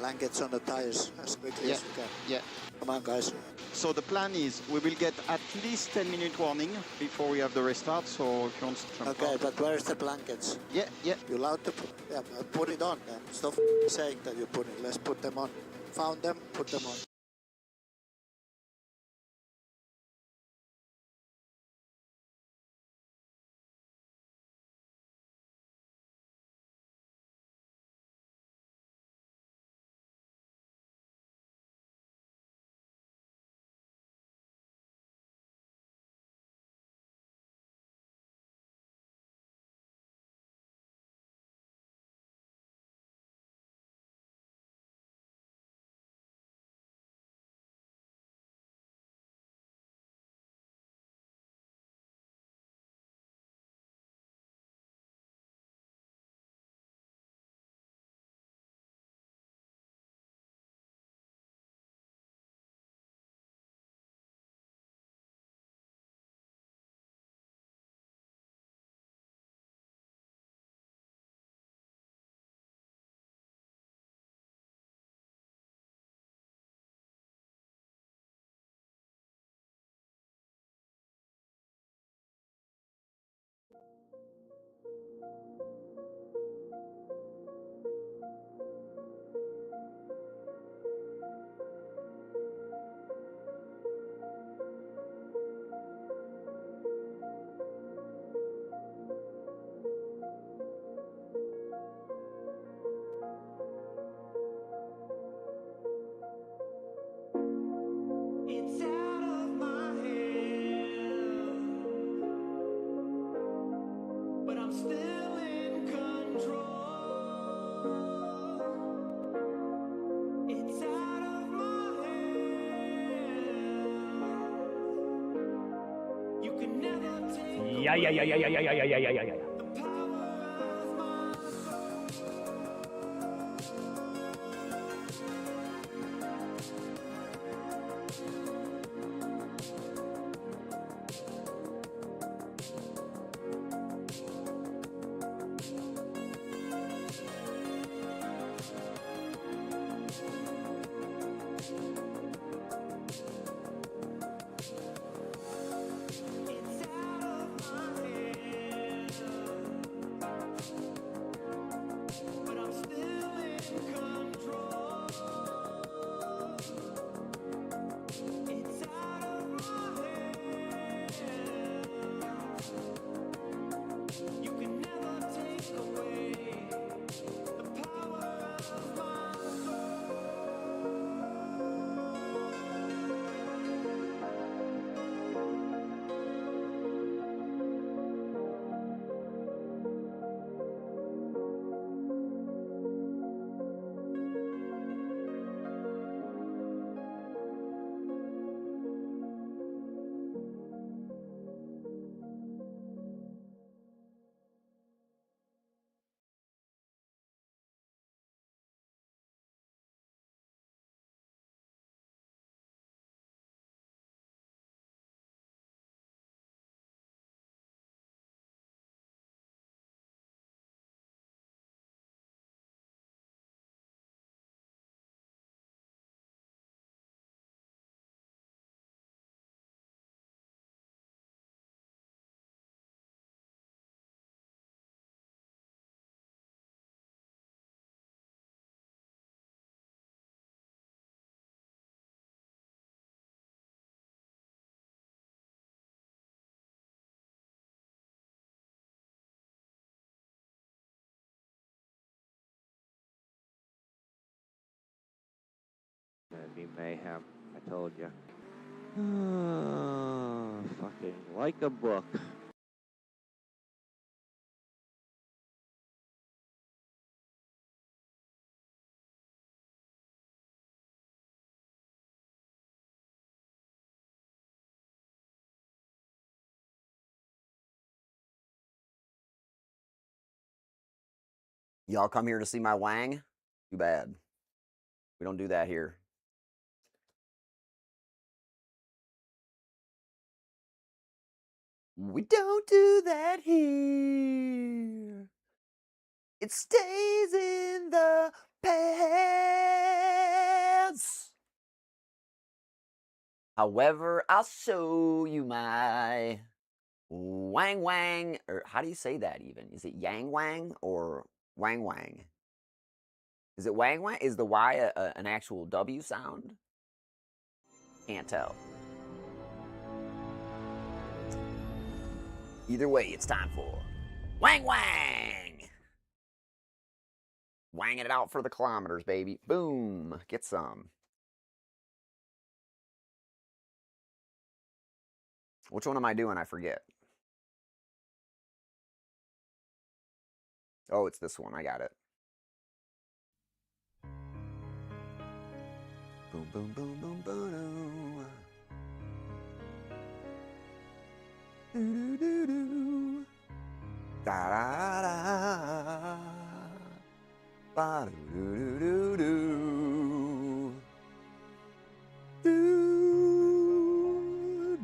blankets on the tires as quickly as we can. Yeah. Come on, guys. So the plan is we will get at least 10-minute warning before we have the restart. So if you want to jump Okay, out. but where's the blankets? Yeah. You're allowed to put it on then. Stop saying that you put it. Let's put them on. Found them, put them on. Yeah. That'd be mayhem. I told you. Fucking like a book. Y'all come here to see my Wang? Too bad. We don't do that here. We don't do that here. It stays in the past. However, I'll show you my wang wang. Or how do you say that even? Is it yang wang or wang wang? Is it wang wang? Is the Y an actual W sound? Can't tell. Either way, it's time for wang wang. Wanging it out for the kilometers, baby. Boom. Get some. Which one am I doing? I forget. Oh, it's this one. I got it. Boom, boom, boom, boom, boom. Do, do, do, do. Da, da, da. Ba, do, do, do, do. Do,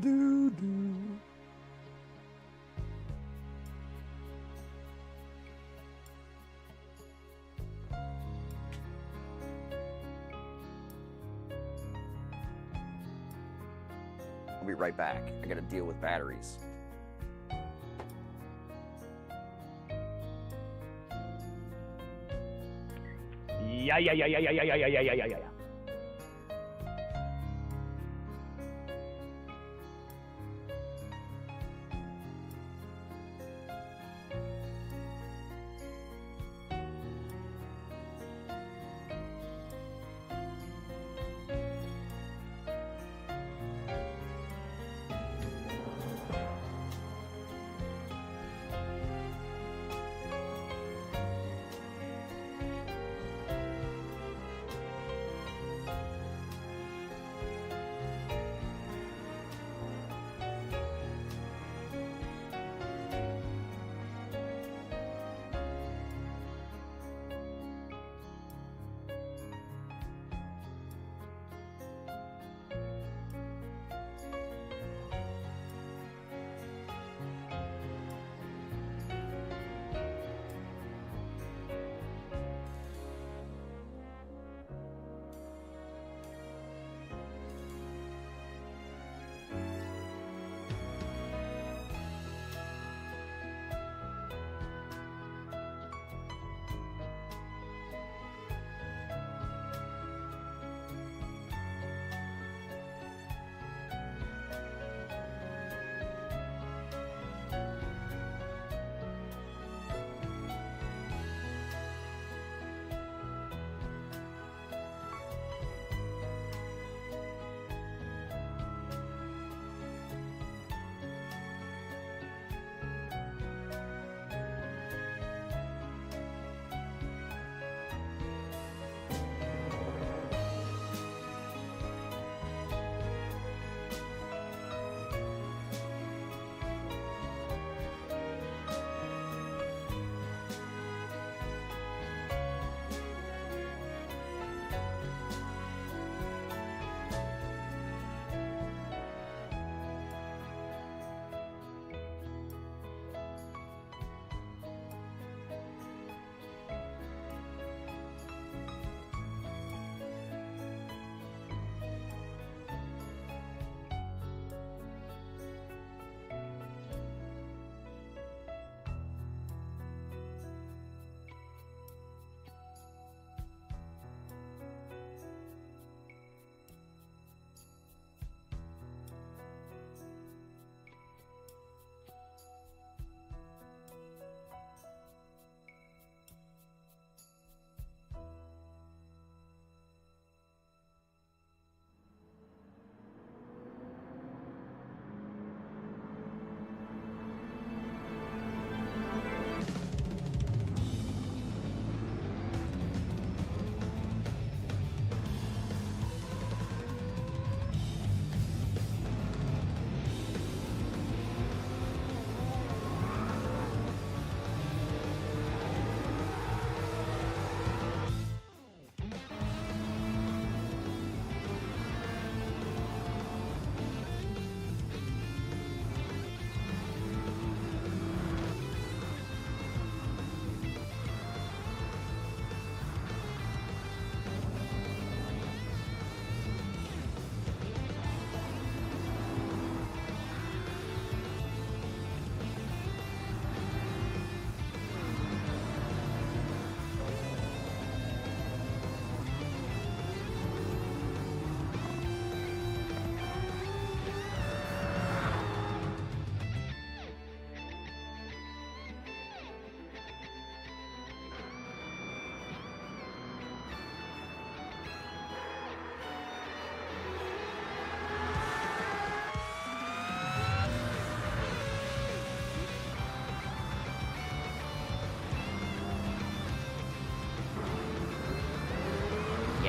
do, do. I'll be right back. I gotta deal with batteries. Yeah.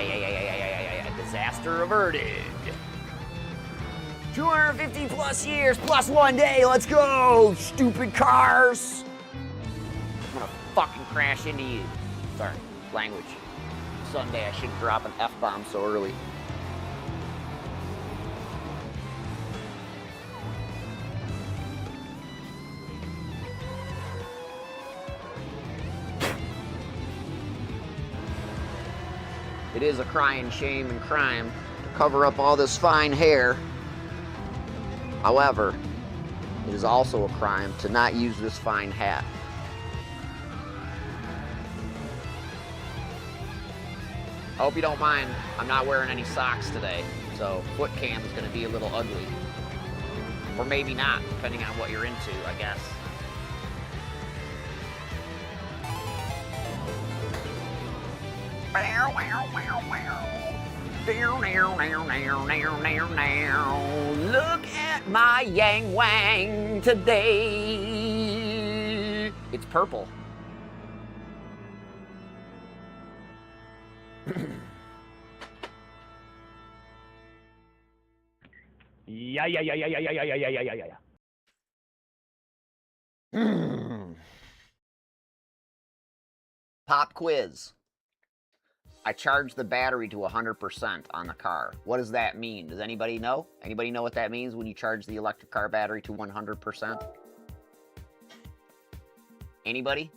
Yeah. Disaster averted. 250 plus years plus 1 day. Let's go, stupid cars. I'm gonna fucking crash into you. Sorry, language. Sunday, I shouldn't drop an F-bomb so early. It is a crying shame and crime to cover up all this fine hair. However, it is also a crime to not use this fine hat. I hope you don't mind, I'm not wearing any socks today, so foot cam is going to be a little ugly. Or maybe not, depending on what you're into, I guess. Look at my yang wang today. It's purple. Yeah. Pop quiz. I charged the battery to 100% on the car. What does that mean? Does anybody know? Anybody know what that means when you charge the electric car battery to 100%? Anybody?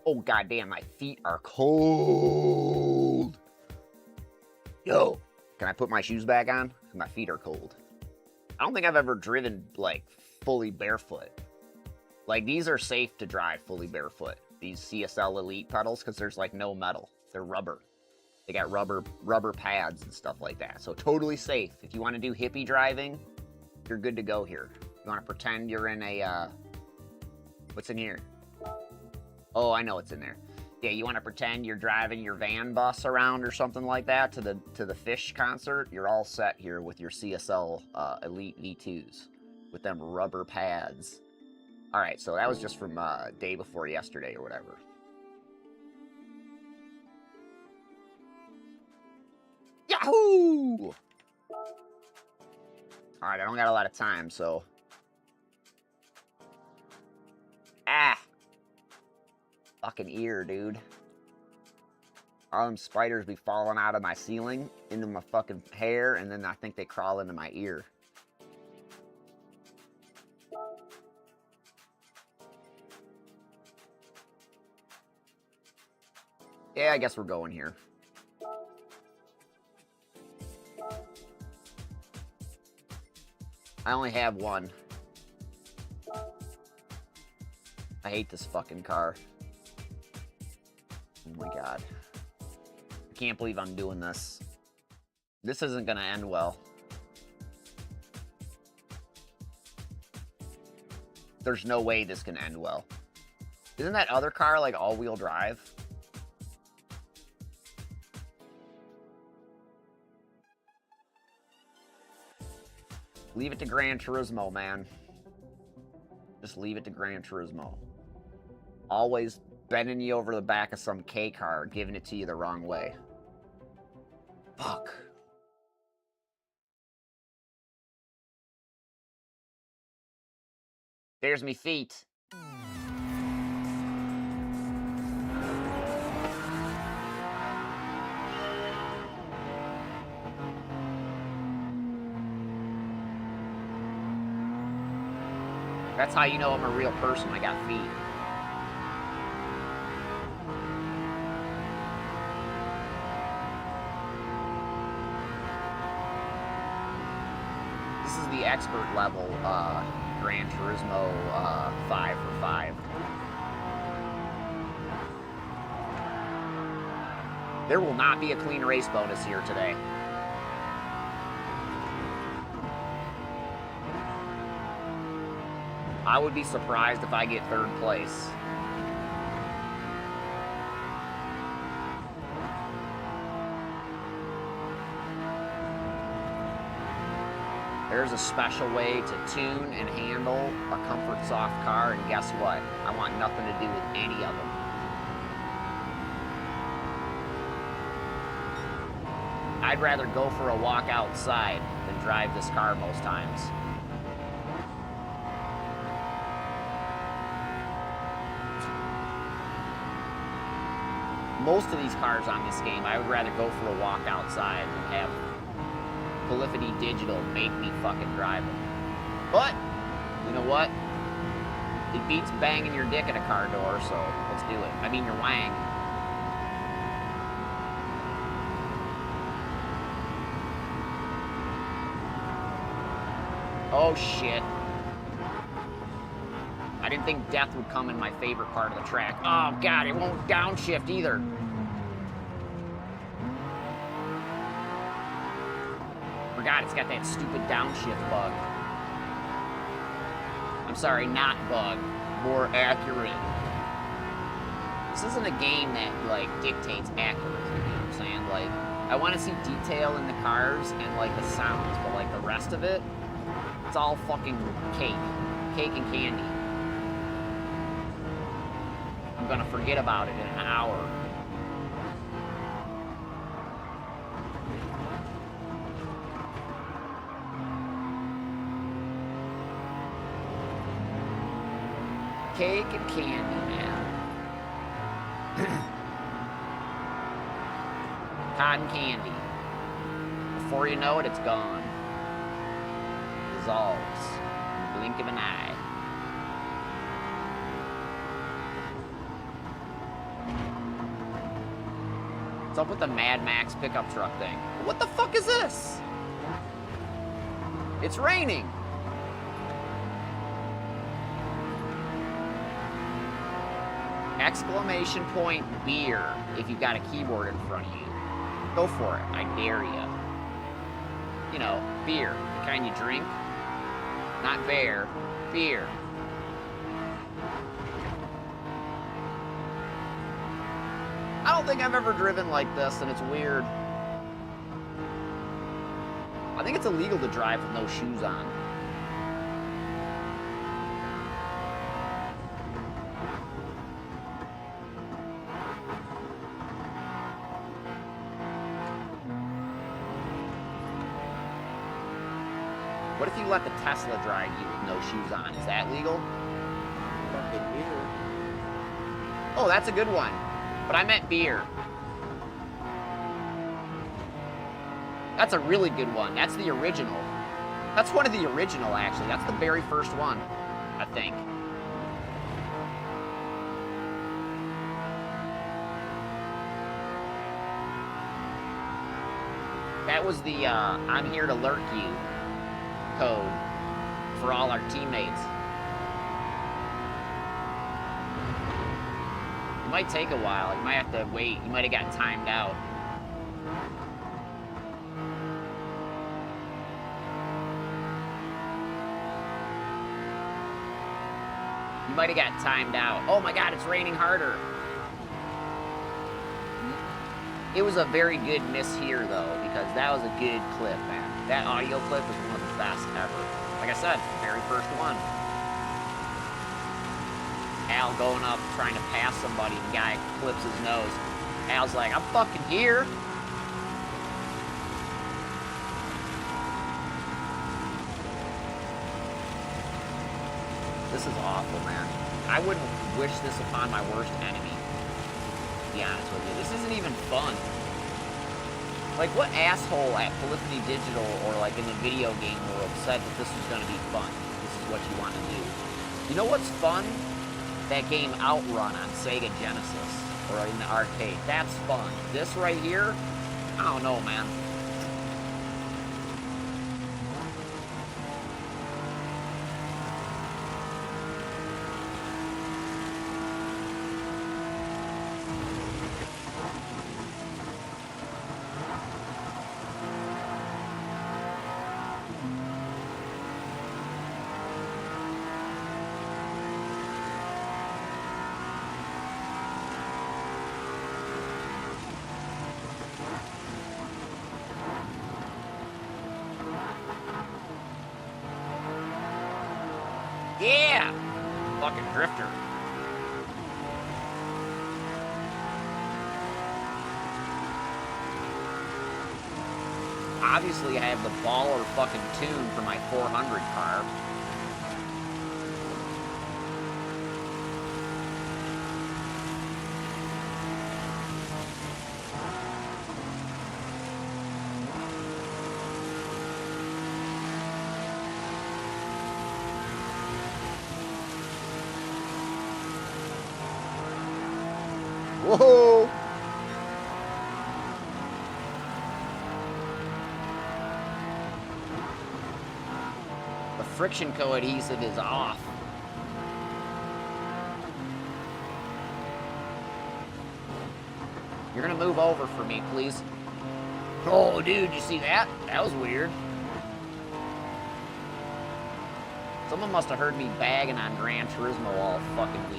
Oh, goddamn, my feet are cold. Yo, can I put my shoes back on? My feet are cold. I don't think I've ever driven, like, fully barefoot. Like, these are safe to drive fully barefoot. These CSL Elite pedals, because there's, like, no metal. They're rubber. They got rubber pads and stuff like that. So totally safe. If you want to do hippie driving, you're good to go here. You want to pretend you're in a, what's in here? Oh, I know what's in there. Yeah, you want to pretend you're driving your van bus around or something like that to the Fish concert. You're all set here with your CSL Elite V2s with them rubber pads. All right, so that was just from day before yesterday or whatever. Yahoo! All right, I don't got a lot of time, so. Fucking ear, dude. All them spiders be falling out of my ceiling into my fucking hair, and then I think they crawl into my ear. Yeah, I guess we're going here. I only have one. I hate this fucking car. Oh my god. I can't believe I'm doing this. This isn't gonna end well. There's no way this can end well. Isn't that other car like all-wheel drive? Leave it to Gran Turismo, man. Just leave it to Gran Turismo. Always bending you over the back of some K car, giving it to you the wrong way. Fuck. There's me feet. That's how you know I'm a real person. I got feet. This is the expert level Gran Turismo 5 for 5. There will not be a clean race bonus here today. I would be surprised if I get third place. There's a special way to tune and handle a comfort soft car, and guess what? I want nothing to do with any of them. I'd rather go for a walk outside than drive this car most times. Most of these cars on this game, I would rather go for a walk outside than have Polyphony Digital make me fucking drive them. But, you know what? It beats banging your dick at a car door, so let's do it. I mean, your wang. Oh, shit. I didn't think death would come in my favorite part of the track. Oh, God, it won't downshift either. Forgot it's got that stupid downshift bug. I'm sorry, not bug. More accurate. This isn't a game that, like, dictates accuracy, you know what I'm saying? Like, I want to see detail in the cars and, like, the sounds, but, like, the rest of it, it's all fucking cake. Cake and candy. I'm gonna forget about it in an hour. Cake and candy, man. Cotton candy. Before you know it, it's gone. Dissolves in the blink of an eye. What's up with the Mad Max pickup truck thing? What the fuck is this? It's raining. Exclamation point beer if you've got a keyboard in front of you. Go for it. I dare you. You know, beer. The kind you drink. Not bear. Beer. I don't think I've ever driven like this, and it's weird. I think it's illegal to drive with no shoes on. What if you let the Tesla drive you with no shoes on? Is that legal? Fucking beer. Oh, that's a good one. But I meant beer. That's a really good one. That's the original. That's one of the original, actually. That's the very first one, I think. That was the I'm here to lurk you code for all our teammates. It might take a while. You might have to wait. You might have got timed out. You might have got timed out. Oh my God, it's raining harder. It was a very good miss here, though, because that was a good clip, man. That audio clip was one of the best ever. Like I said, the very first one. Al going up, trying to pass somebody, the guy clips his nose. Al's like, I'm fucking here. This is awful, man. I wouldn't wish this upon my worst enemy, to be honest with you. This isn't even fun. Like, what asshole at Polyphony Digital or, like, in the video game world said that this was going to be fun? This is what you want to do. You know what's fun? That game Outrun on Sega Genesis or in the arcade. That's fun. This right here, I don't know, man. Yeah! Fucking drifter. Obviously, I have the baller fucking tune for my 400 car. Whoa! The friction coadhesive is off. You're gonna move over for me, please. Oh, dude, you see that? That was weird. Someone must have heard me bagging on Gran Turismo all fucking week.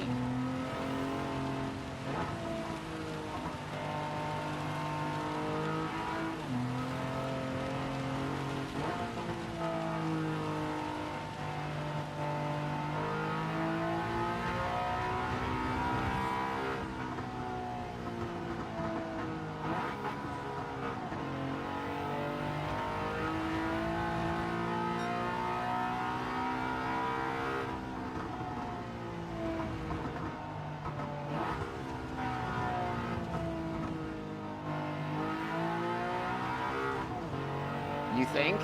You think?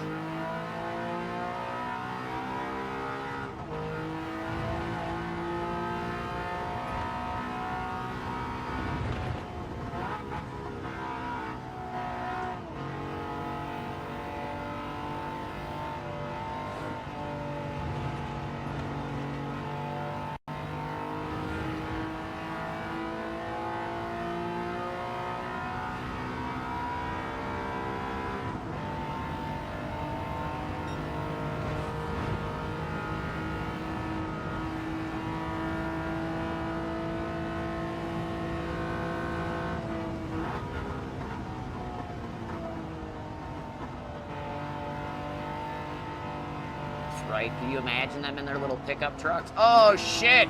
Right? Can you imagine them in their little pickup trucks? Oh, shit!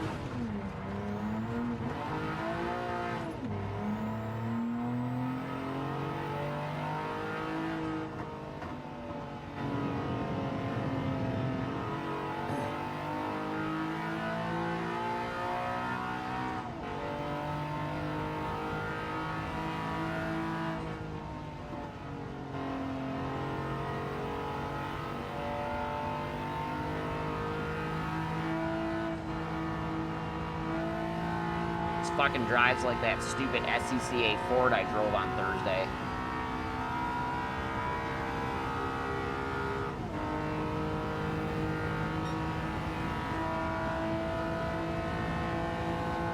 Fucking drives like that stupid SCCA Ford I drove on Thursday.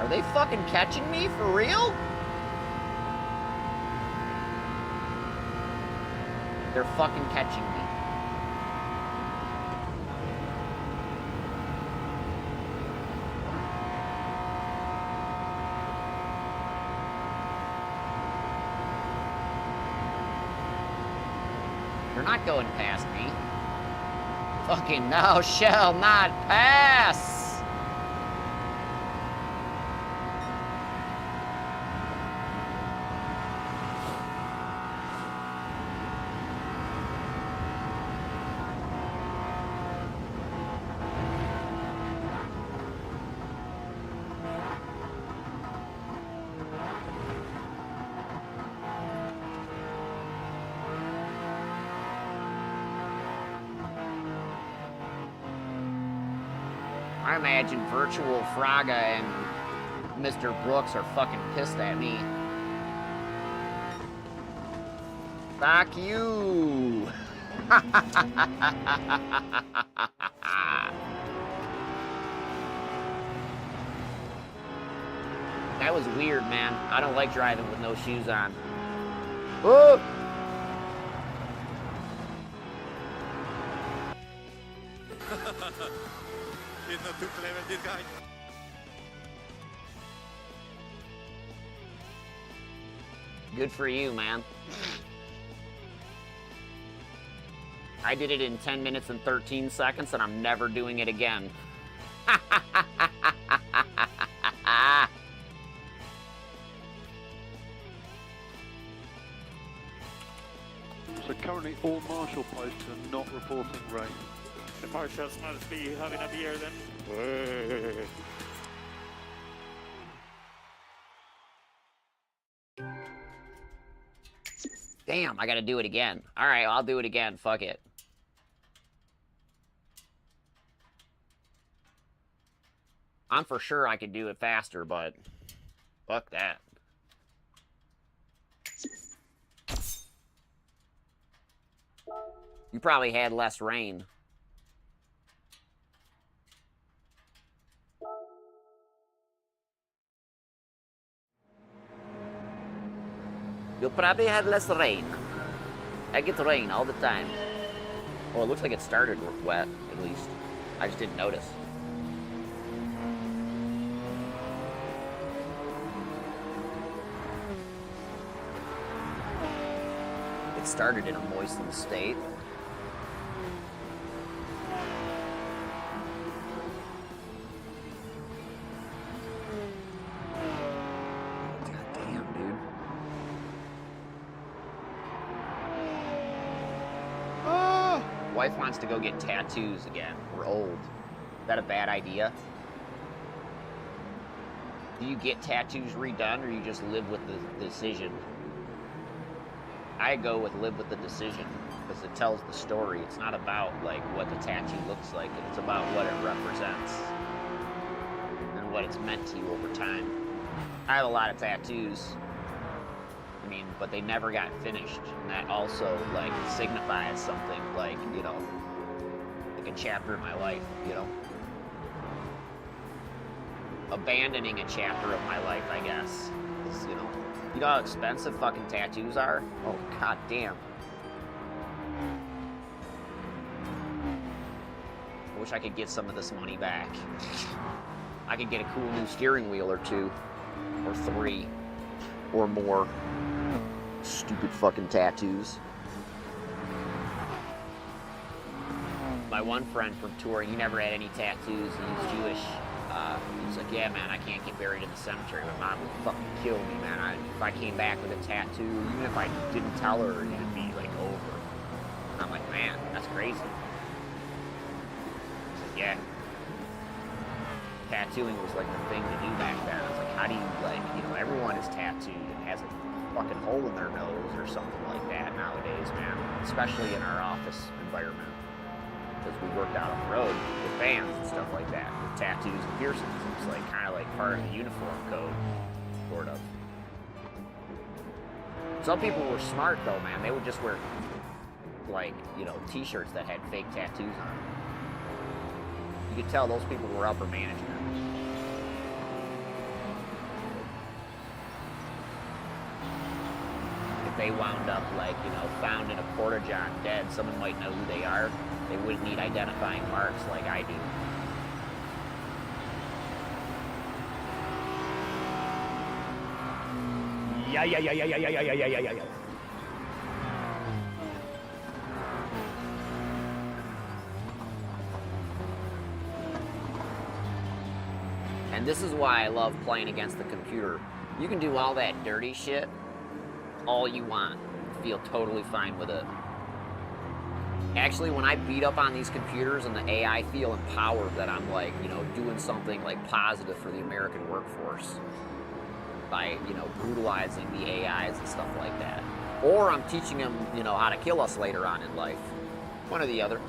Are they fucking catching me for real? They're fucking catching me. You're not going past me. Fucking thou shall not pass! I imagine Virtual Fraga and Mr. Brooks are fucking pissed at me. Fuck you! That was weird, man. I don't like driving with no shoes on. Whoa! He's not too clever, this guy. Good for you, man. I did it in 10 minutes and 13 seconds, and I'm never doing it again. So currently all marshal posts are not reporting rain. The marshals must be having a beer then. Damn, I gotta do it again. All right, I'll do it again. Fuck it. I'm for sure I could do it faster, but fuck that. You probably had less rain. You probably had less rain. I get rain all the time. Oh, it looks like it started wet, at least. I just didn't notice. It started in a moistened state. Wife wants to go get tattoos again. We're old. Is that a bad idea? Do you get tattoos redone or you just live with the decision? I go with live with the decision because it tells the story. It's not about like what the tattoo looks like. It's about what it represents and what it's meant to you over time. I have a lot of tattoos. I mean, but they never got finished, and that also, like, signifies something, like, you know, like a chapter in my life, you know? Abandoning a chapter of my life, I guess, is, you know how expensive fucking tattoos are? Oh, god damn. I wish I could get some of this money back. I could get a cool new steering wheel or two, or 3, or more. Stupid fucking tattoos. My one friend from touring, he never had any tattoos, and he's Jewish. He was like, yeah, man, I can't get buried in the cemetery. My mom would fucking kill me, man. If I came back with a tattoo, even if I didn't tell her, it'd be, like, over. And I'm like, man, that's crazy. He's like, yeah. Tattooing was, like, the thing to do back then. I was like, how do you, like, you know, everyone is tattooed and has a fucking hole in their nose or something like that nowadays, man. Especially in our office environment. Because we worked out on the road with bands and stuff like that, with tattoos and piercings. It's like kind of like part of the uniform code, sort of. Some people were smart though, man. They would just wear, like, you know, t-shirts that had fake tattoos on them. You could tell those people were upper management. They wound up, like, you know, found in a porta-john dead, someone might know who they are. They wouldn't need identifying marks like I do. Yeah. And this is why I love playing against the computer. You can do all that dirty shit all you want. Feel totally fine with it. Actually, when I beat up on these computers and the AI feel empowered that I'm, like, you know, doing something, like, positive for the American workforce by, you know, brutalizing the AIs and stuff like that. Or I'm teaching them, you know, how to kill us later on in life. One or the other.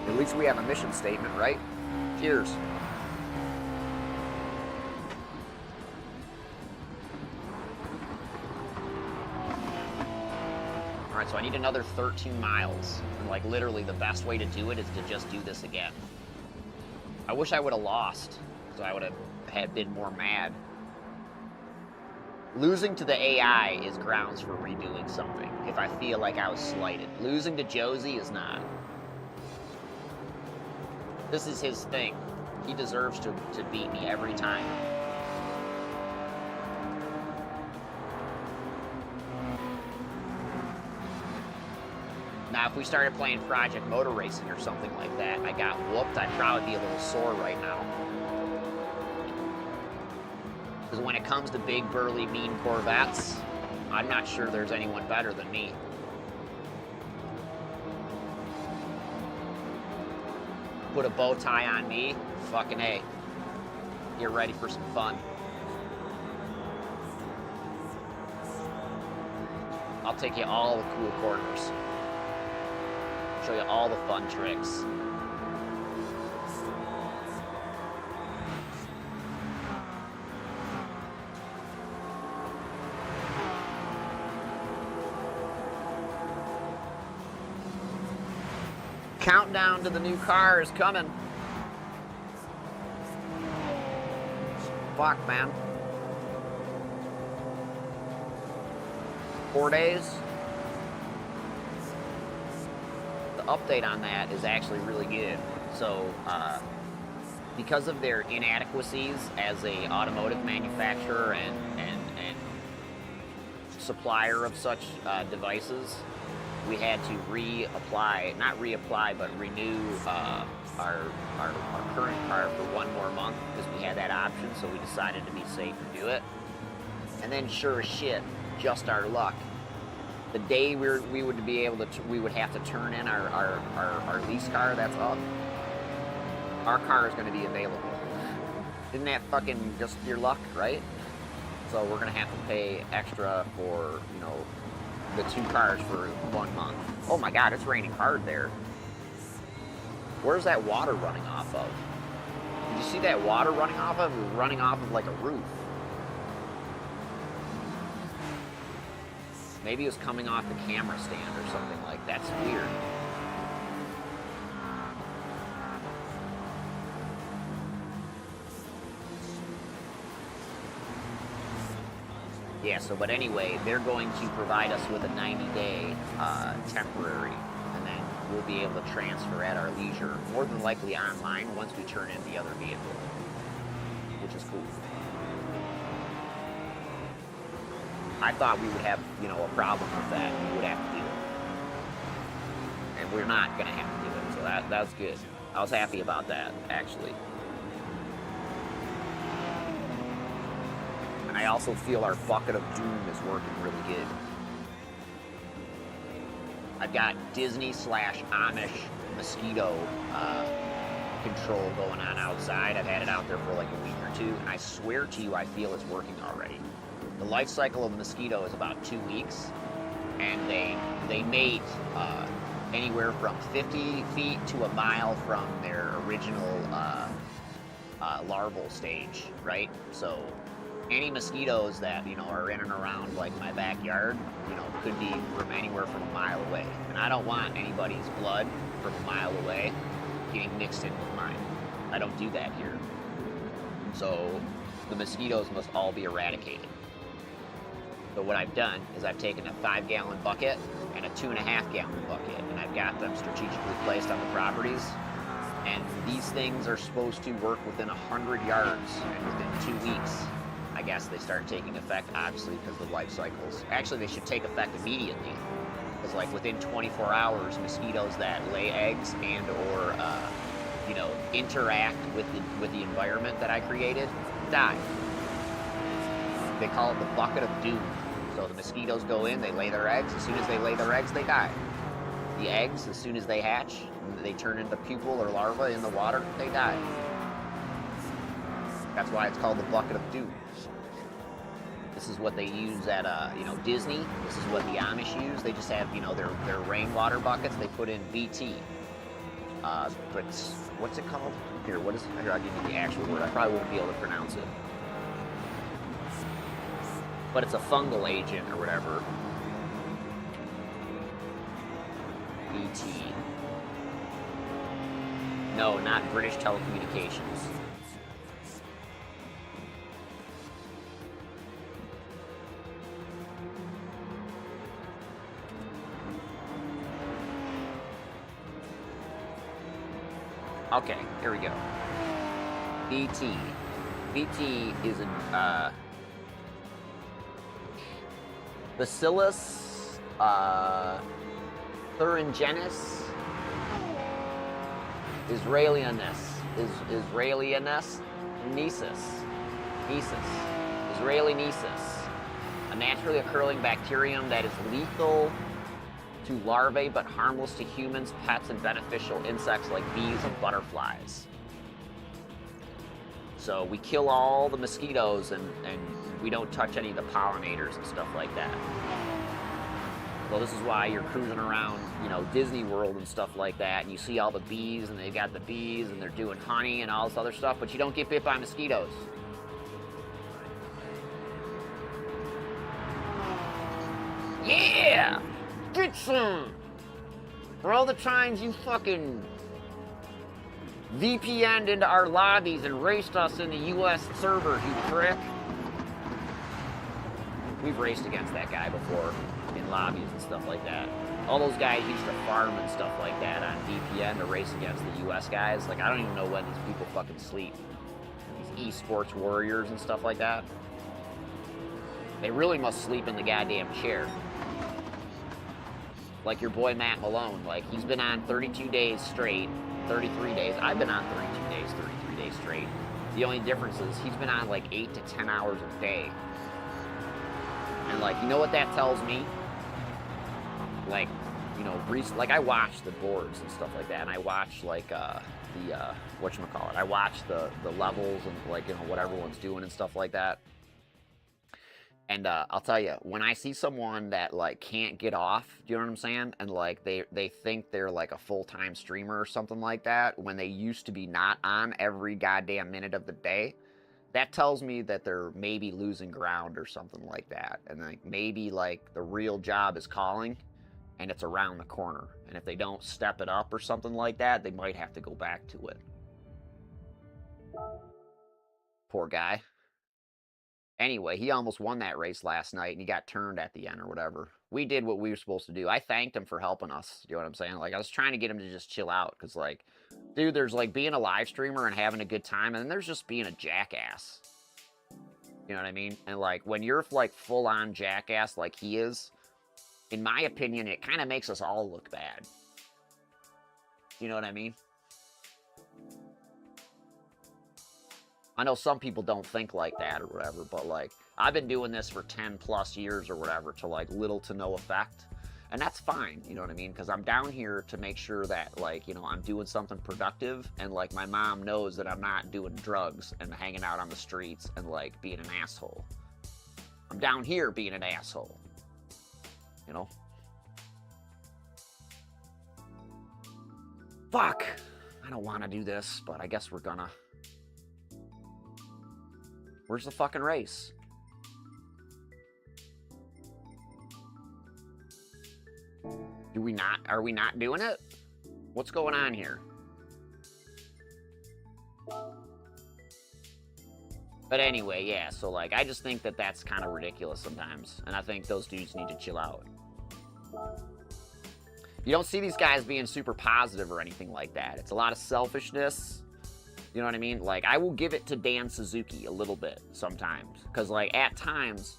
At least we have a mission statement, right? Cheers. Alright, so I need another 13 miles. And, like, literally the best way to do it is to just do this again. I wish I would have lost, so I would have been more mad. Losing to the AI is grounds for redoing something, if I feel like I was slighted. Losing to Josie is not. This is his thing. He deserves to beat me every time. Now, if we started playing Project Motor Racing or something like that, and I got whooped, I'd probably be a little sore right now. Because when it comes to big, burly, mean Corvettes, I'm not sure there's anyone better than me. Put a bow tie on me, fucking A. Get ready for some fun. I'll take you all the cool corners. Show you all the fun tricks. Countdown to the new car is coming. Fuck, man. 4 days. The update on that is actually really good. So, because of their inadequacies as a automotive manufacturer and supplier of such devices, we had to reapply, not reapply, but renew our current car for 1 more month because we had that option, so we decided to be safe and do it. And then sure as shit, just our luck, the day we would be able to, we would have to turn in our lease car that's up, our car is going to be available. Isn't that fucking just your luck, right? So we're going to have to pay extra for, you know, the 2 cars for 1 month. Oh my God, it's raining hard there. Where's that water running off of? Did you see that water running off of? It was running off of like a roof. Maybe it was coming off the camera stand or something like that. That's weird. Yeah, so, but anyway, they're going to provide us with a 90-day temporary, and then we'll be able to transfer at our leisure, more than likely online, once we turn in the other vehicle, which is cool. I thought we would have, you know, a problem with that. We would have to do it. And we're not going to have to do it, so that's good. I was happy about that, actually. And I also feel our bucket of doom is working really good. I've got Disney/Amish mosquito control going on outside. I've had it out there for like a week or 2, and I swear to you, I feel it's working already. The life cycle of a mosquito is about 2 weeks, and they mate anywhere from 50 feet to a mile from their original larval stage, right? So any mosquitoes that, you know, are in and around like my backyard, you know, could be from anywhere from a mile away. And I don't want anybody's blood from a mile away getting mixed in with mine. I don't do that here. So the mosquitoes must all be eradicated. So what I've done is I've taken a 5-gallon bucket and a 2.5-gallon bucket, and I've got them strategically placed on the properties. And these things are supposed to work within 100 yards, and within 2 weeks, I guess they start taking effect, obviously, because of the life cycles. Actually, they should take effect immediately, because like within 24 hours, mosquitoes that lay eggs and or you know, interact with the environment that I created die. They call it the bucket of doom. So the mosquitoes go in, they lay their eggs. As soon as they lay their eggs, they die. The eggs, as soon as they hatch, they turn into pupil or larva in the water, they die. That's why it's called the bucket of doom. This is what they use at, you know, Disney. This is what the Amish use. They just have, you know, their rainwater buckets. They put in BT. But what's it called? Here, what is? Here, I'll give you the actual word. I probably won't be able to pronounce it. But it's a fungal agent or whatever. BT. No, not British Telecommunications. Okay, here we go. BT. BT is a Bacillus thuringiensis Israelianus Israelianesis. A naturally occurring bacterium that is lethal to larvae but harmless to humans, pets, and beneficial insects like bees and butterflies. So we kill all the mosquitoes and we don't touch any of the pollinators and stuff like that. Well, this is why you're cruising around, you know, Disney World and stuff like that, and you see all the bees, and they got the bees, and they're doing honey and all this other stuff, but you don't get bit by mosquitoes. Yeah! Get some! For all the times you fucking VPN'd into our lobbies and raced us in the US server, you prick. We've raced against that guy before in lobbies and stuff like that. All those guys used to farm and stuff like that on VPN to race against the US guys. Like, I don't even know when these people fucking sleep. These esports warriors and stuff like that. They really must sleep in the goddamn chair. Like your boy Matt Malone. Like, he's been on 32 days straight, 33 days. I've been on 32 days, 33 days straight. The only difference is he's been on like 8 to 10 hours a day. And like, you know what that tells me? Like, you know, like I watch the boards and stuff like that, and I watch like whatchamacallit, I watch the levels and like, you know, what everyone's doing and stuff like that. And I'll tell you, when I see someone that like can't get off, do you know what I'm saying? And like they think they're like a full-time streamer or something like that, when they used to be not on every goddamn minute of the day, that tells me that they're maybe losing ground or something like that. And like maybe like the real job is calling and it's around the corner. And if they don't step it up or something like that, they might have to go back to it. Poor guy. Anyway, he almost won that race last night and he got turned at the end or whatever. We did what we were supposed to do. I thanked him for helping us. You know what I'm saying? Like, I was trying to get him to just chill out because, like, dude, there's like being a live streamer and having a good time, and then there's just being a jackass. You know what I mean? And like, when you're like full on jackass like he is, in my opinion, it kind of makes us all look bad. You know what I mean? I know some people don't think like that or whatever, but like, I've been doing this for 10 plus years or whatever to like little to no effect. And that's fine, you know what I mean? Because I'm down here to make sure that, like, you know, I'm doing something productive, and like my mom knows that I'm not doing drugs and hanging out on the streets and like being an asshole. I'm down here being an asshole, you know? Fuck! I don't want to do this, but I guess we're gonna. Where's the fucking race? Are we not doing it? What's going on here? But anyway, yeah, so like, I just think that that's kind of ridiculous sometimes. And I think those dudes need to chill out. You don't see these guys being super positive or anything like that. It's a lot of selfishness. You know what I mean? Like, I will give it to Dan Suzuki a little bit sometimes. Because, like, at times,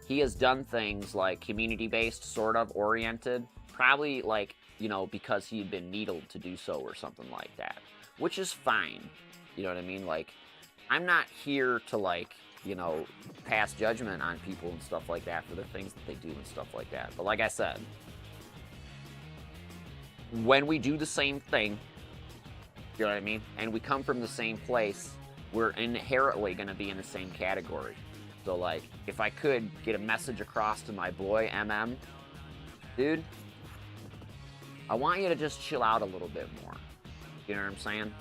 he has done things, like, community-based, sort of, oriented. Probably, like, you know, because he'd been needled to do so or something like that. Which is fine. You know what I mean? Like, I'm not here to, like, you know, pass judgment on people and stuff like that for the things that they do and stuff like that. But like I said, when we do the same thing, you know what I mean? And we come from the same place, we're inherently going to be in the same category. So, like, if I could get a message across to my boy, MM, dude, I want you to just chill out a little bit more. You know what I'm saying?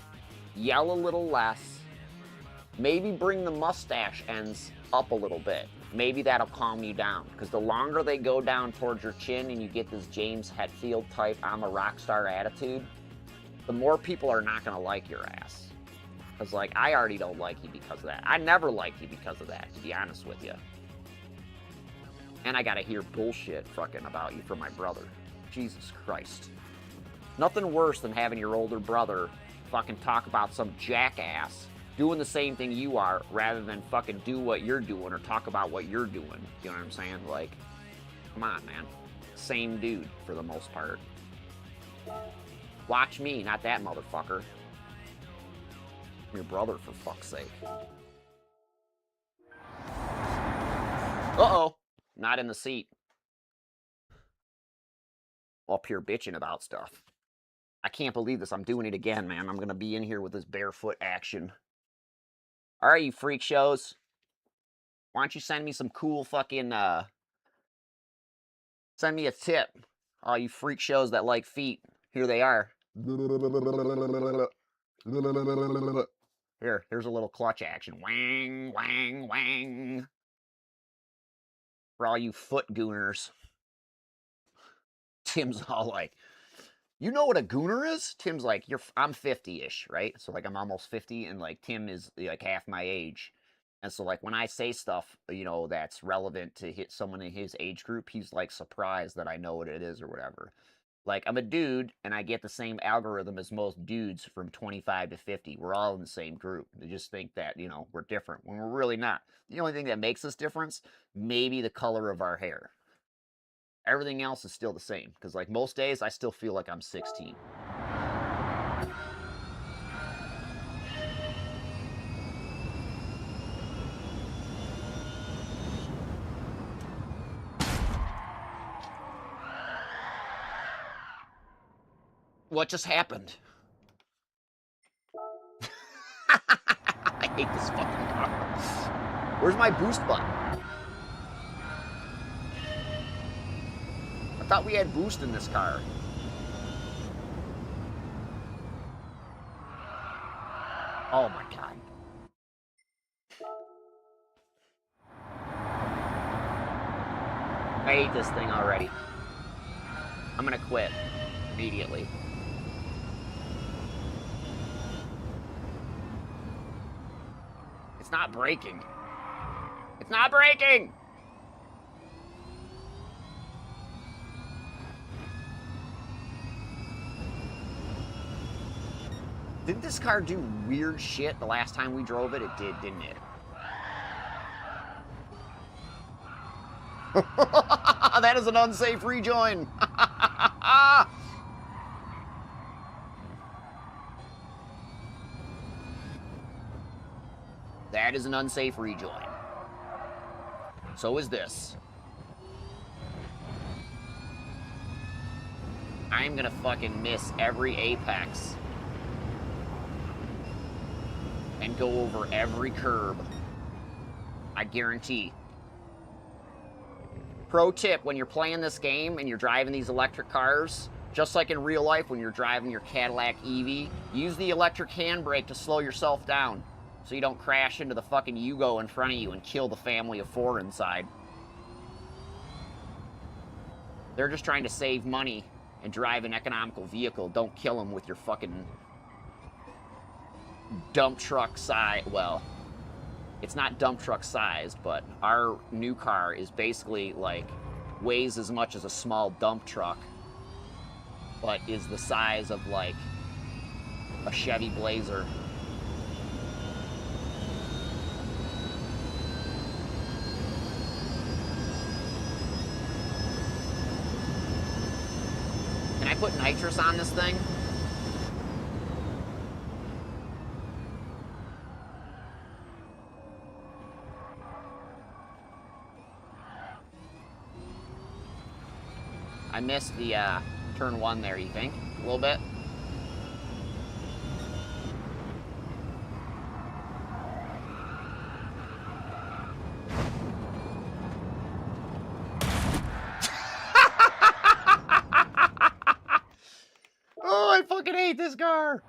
Yell a little less. Maybe bring the mustache ends up a little bit. Maybe that'll calm you down. Because the longer they go down towards your chin and you get this James Hetfield type, I'm a rock star attitude, the more people are not going to like your ass. Because, like, I already don't like you because of that. I never liked you because of that, to be honest with you. And I got to hear bullshit fucking about you from my brother. Jesus Christ. Nothing worse than having your older brother fucking talk about some jackass doing the same thing you are rather than fucking do what you're doing or talk about what you're doing. You know what I'm saying? Like, come on, man. Same dude for the most part. Watch me, not that motherfucker. I'm your brother, for fuck's sake. Uh-oh. not in the seat. Up here bitching about stuff. I can't believe this. I'm doing it again, man. I'm going to be in here with this barefoot action. All right, you freak shows. Why don't you send me some cool fucking, send me a tip. All you freak shows that like feet. Here they are. Here's a little clutch action. Wang, wang, wang. For all you foot gooners. Tim's all like, you know what a gooner is? Tim's like, I'm 50-ish, right? So like I'm almost 50, and like Tim is like half my age. And so like when I say stuff, you know, that's relevant to hit someone in his age group, he's like surprised that I know what it is or whatever. Like I'm a dude and I get the same algorithm as most dudes from 25 to 50. We're all in the same group. They just think that, you know, we're different when we're really not. The only thing that makes us different, maybe the color of our hair. Everything else is still the same. Because like most days, I still feel like I'm 16. What just happened? I hate this fucking car. Where's my boost button? I thought we had boost in this car. Oh my god. I hate this thing already. I'm gonna quit immediately. It's not braking. It's not braking! Didn't this car do weird shit the last time we drove it? It did, didn't it? That is an unsafe rejoin. That is an unsafe rejoin. So is this. I'm gonna fucking miss every apex and go over every curb. I guarantee. Pro tip, when you're playing this game and you're driving these electric cars, just like in real life when you're driving your Cadillac EV, use the electric handbrake to slow yourself down so you don't crash into the fucking Yugo in front of you and kill the family of four inside. They're just trying to save money and drive an economical vehicle. Don't kill them with your fucking dump truck size. Well, it's not dump truck sized, but our new car is basically like weighs as much as a small dump truck, but is the size of like a Chevy Blazer. Can I put nitrous on this thing? I missed the turn one there, you think? A little bit? Oh, I fucking hate this car!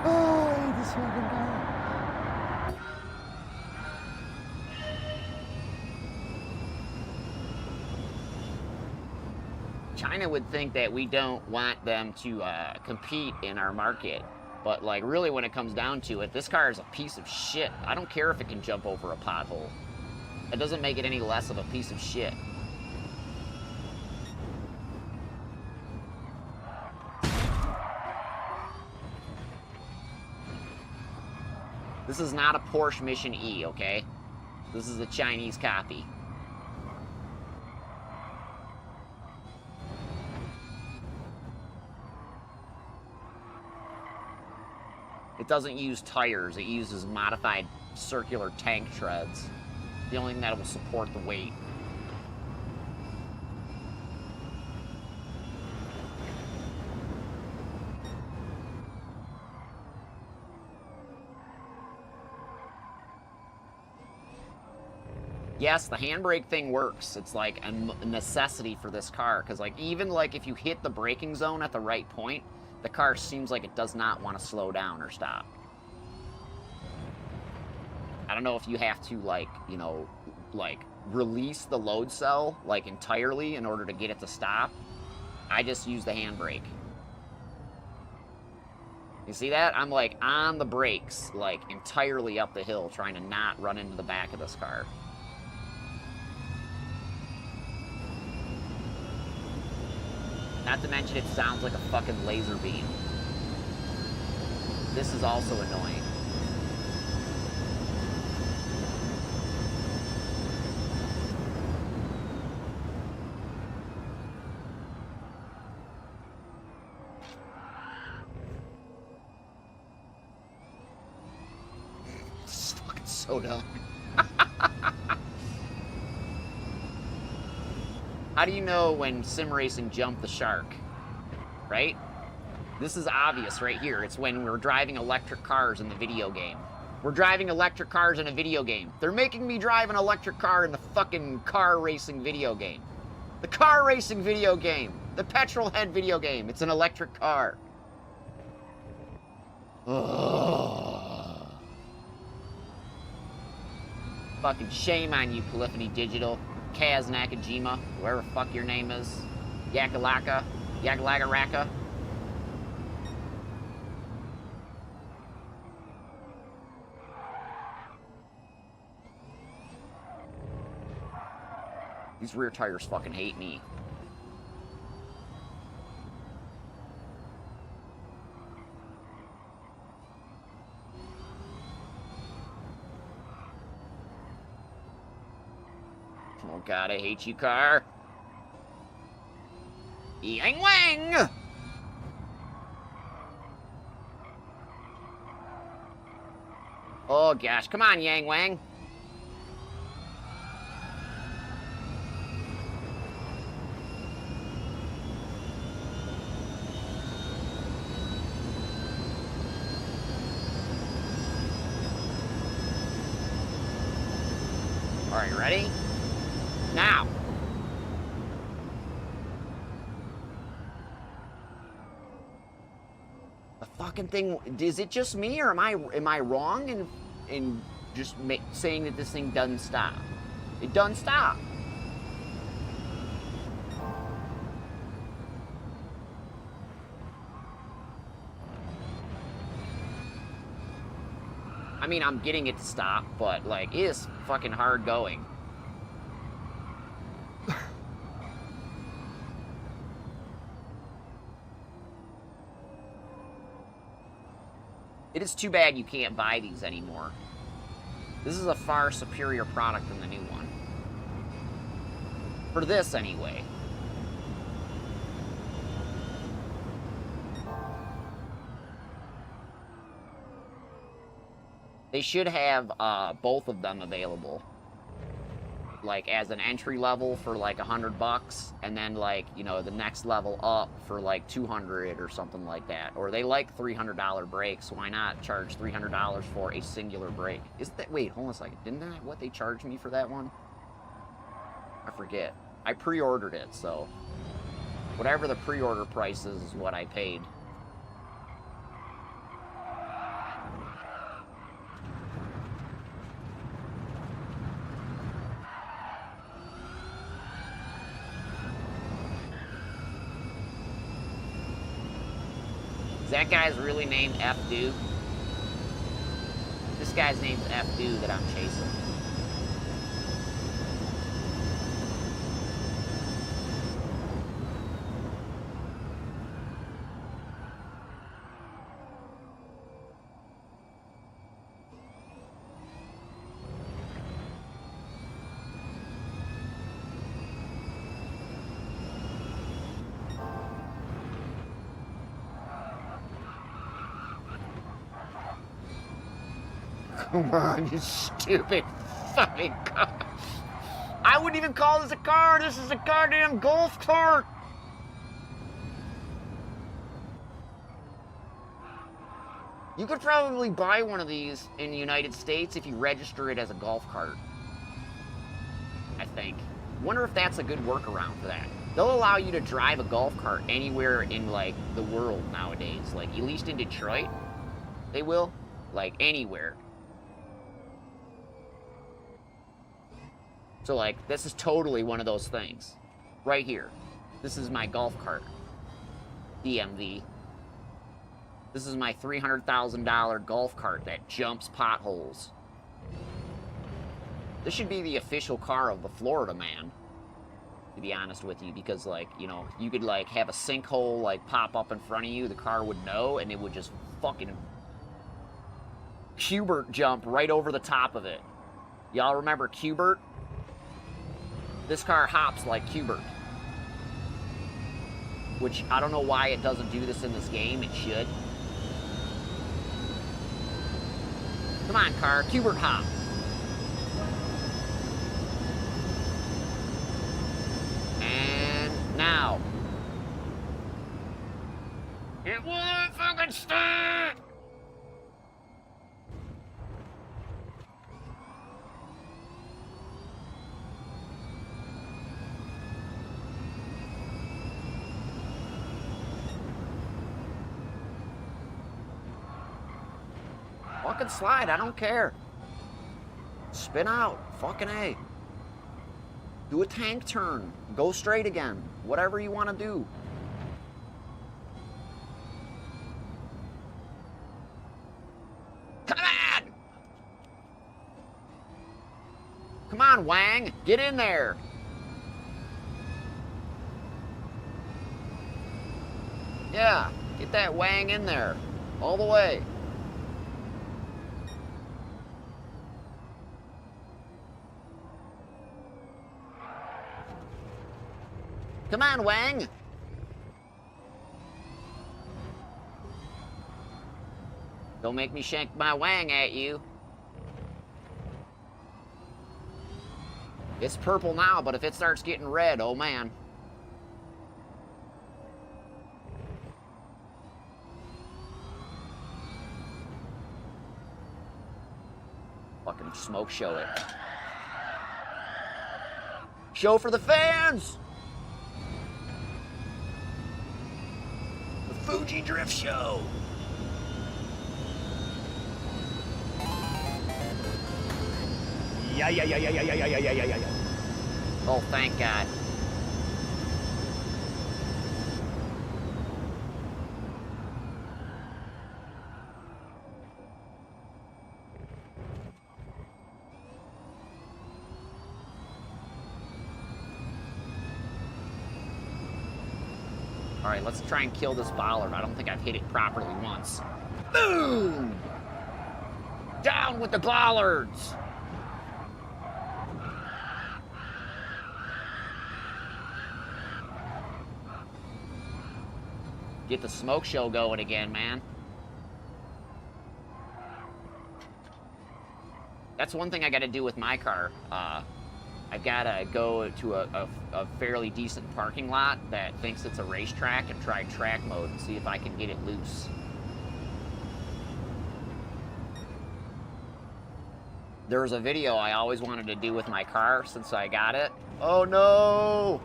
Oh, I hate this fucking car. China would think that we don't want them to compete in our market. But, like, really when it comes down to it, this car is a piece of shit. I don't care if it can jump over a pothole. It doesn't make it any less of a piece of shit. This is not a Porsche Mission E, okay? This is a Chinese copy. It doesn't use tires, it uses modified circular tank treads. The only thing that will support the weight. Yes, the handbrake thing works. It's like a necessity for this car, because like even like if you hit the braking zone at the right point, the car seems like it does not want to slow down or stop. I don't know if you have to like, you know, like release the load cell like entirely in order to get it to stop. I just use the handbrake. You see that? I'm like on the brakes, like entirely up the hill, trying to not run into the back of this car. Not to mention it sounds like a fucking laser beam. This is also annoying. This is fucking so dumb. How do you know when sim racing jumped the shark? Right? This is obvious right here. It's when we're driving electric cars in the video game. We're driving electric cars in a video game. They're making me drive an electric car in the fucking car racing video game. The car racing video game. The petrol head video game. It's an electric car. Ugh. Fucking shame on you, Polyphony Digital. Kaz Nakajima, whoever the fuck your name is. Yakalaka. Yakalaka Raka. These rear tires fucking hate me. Oh god, I hate you, car. Yang Wang! Oh gosh, come on, Yang Wang. Alright, ready? Now. The fucking thing, is it just me or am I wrong in just saying that this thing doesn't stop? It doesn't stop. I mean, I'm getting it to stop, but like it is fucking hard going. It is too bad you can't buy these anymore. This is a far superior product than the new one. For this, anyway. They should have both of them available. Like, as an entry level for, like, $100, and then, like, you know, the next level up for, like, $200 or something like that. Or they like $300 brakes, so why not charge $300 for a singular brake? Isn't that... Wait, hold on a second. Didn't that what they charged me for that one? I forget. I pre-ordered it, so... Whatever the pre-order price is what I paid. Is that guy's really named F-Dude? This guy's name's F-Dude that I'm chasing. Come on, you stupid fucking car. I wouldn't even call this a car. This is a goddamn golf cart. You could probably buy one of these in the United States if you register it as a golf cart. think. Wonder if that's a good workaround for that. They'll allow you to drive a golf cart anywhere in, like, the world nowadays. Like, at least in Detroit, they will. Like, anywhere. So, like, this is totally one of those things. Right here. This is my golf cart. DMV. This is my $300,000 golf cart that jumps potholes. This should be the official car of the Florida man, to be honest with you, because, like, you know, you could, like, have a sinkhole, like, pop up in front of you, the car would know, and it would just fucking Cubert jump right over the top of it. Y'all remember Cubert? This car hops like Cubert. Which, I don't know why it doesn't do this in this game, it should. Come on, car, Cubert hop. And now. It won't fucking stop! Fucking slide, I don't care. Spin out, fucking A. Do a tank turn. Go straight again. Whatever you want to do. Come on! Come on, Wang. Get in there. Yeah, get that Wang in there. All the way. Come on, Wang. Don't make me shank my Wang at you. It's purple now, but if it starts getting red, oh man. Fucking smoke show it. Show for the fans! Fuji Drift Show. Yeah. Oh, thank God. All right, let's try and kill this bollard. I don't think I've hit it properly once. Boom! Down with the bollards! Get the smoke show going again, man. That's one thing I gotta do with my car. I've got to go to a fairly decent parking lot that thinks it's a racetrack and try track mode and see if I can get it loose. There was a video I always wanted to do with my car since I got it. Oh no!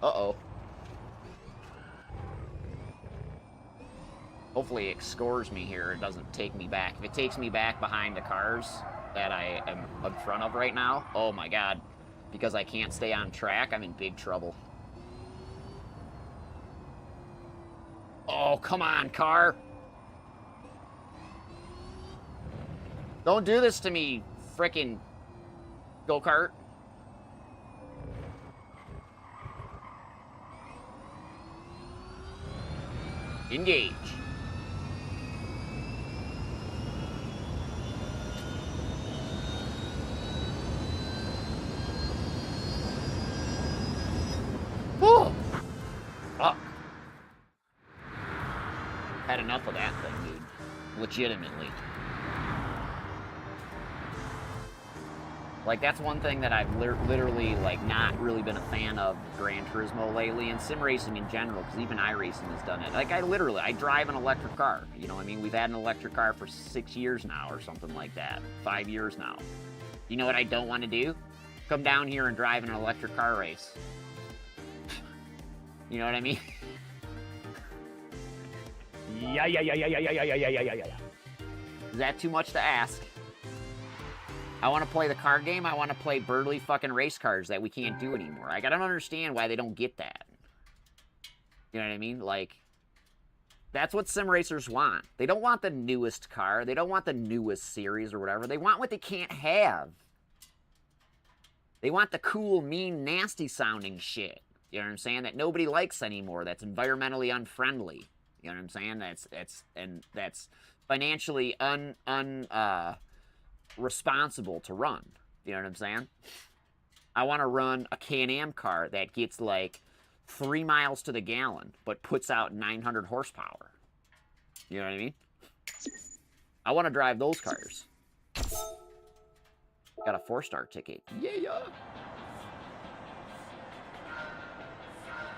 Uh-oh. Hopefully it scores me here. It doesn't take me back. If it takes me back behind the cars that I am in front of right now, oh my God. Because I can't stay on track, I'm in big trouble. Oh, come on, car. Don't do this to me, frickin' go-kart. Engage. Whew. Fuck. Had enough of that thing, dude. Legitimately. Like, that's one thing that I've literally, like, not really been a fan of Gran Turismo lately, and sim racing in general, because even iRacing has done it. Like, I drive an electric car. You know what I mean? We've had an electric car for 6 years now, or something like that. 5 years now. You know what I don't want to do? Come down here and drive an electric car race. You know what I mean? Yeah. Is that too much to ask? I want to play the car game. I want to play Burley fucking race cars that we can't do anymore. Like, I don't understand why they don't get that. You know what I mean? Like, that's what sim racers want. They don't want the newest car. They don't want the newest series or whatever. They want what they can't have. They want the cool, mean, nasty sounding shit. You know what I'm saying? That nobody likes anymore. That's environmentally unfriendly. You know what I'm saying? That's financially responsible to run. You know what I'm saying? I want to run a Can-Am car that gets like 3 miles to the gallon, but puts out 900 horsepower. You know what I mean? I want to drive those cars. Got a 4-star ticket. Yeah.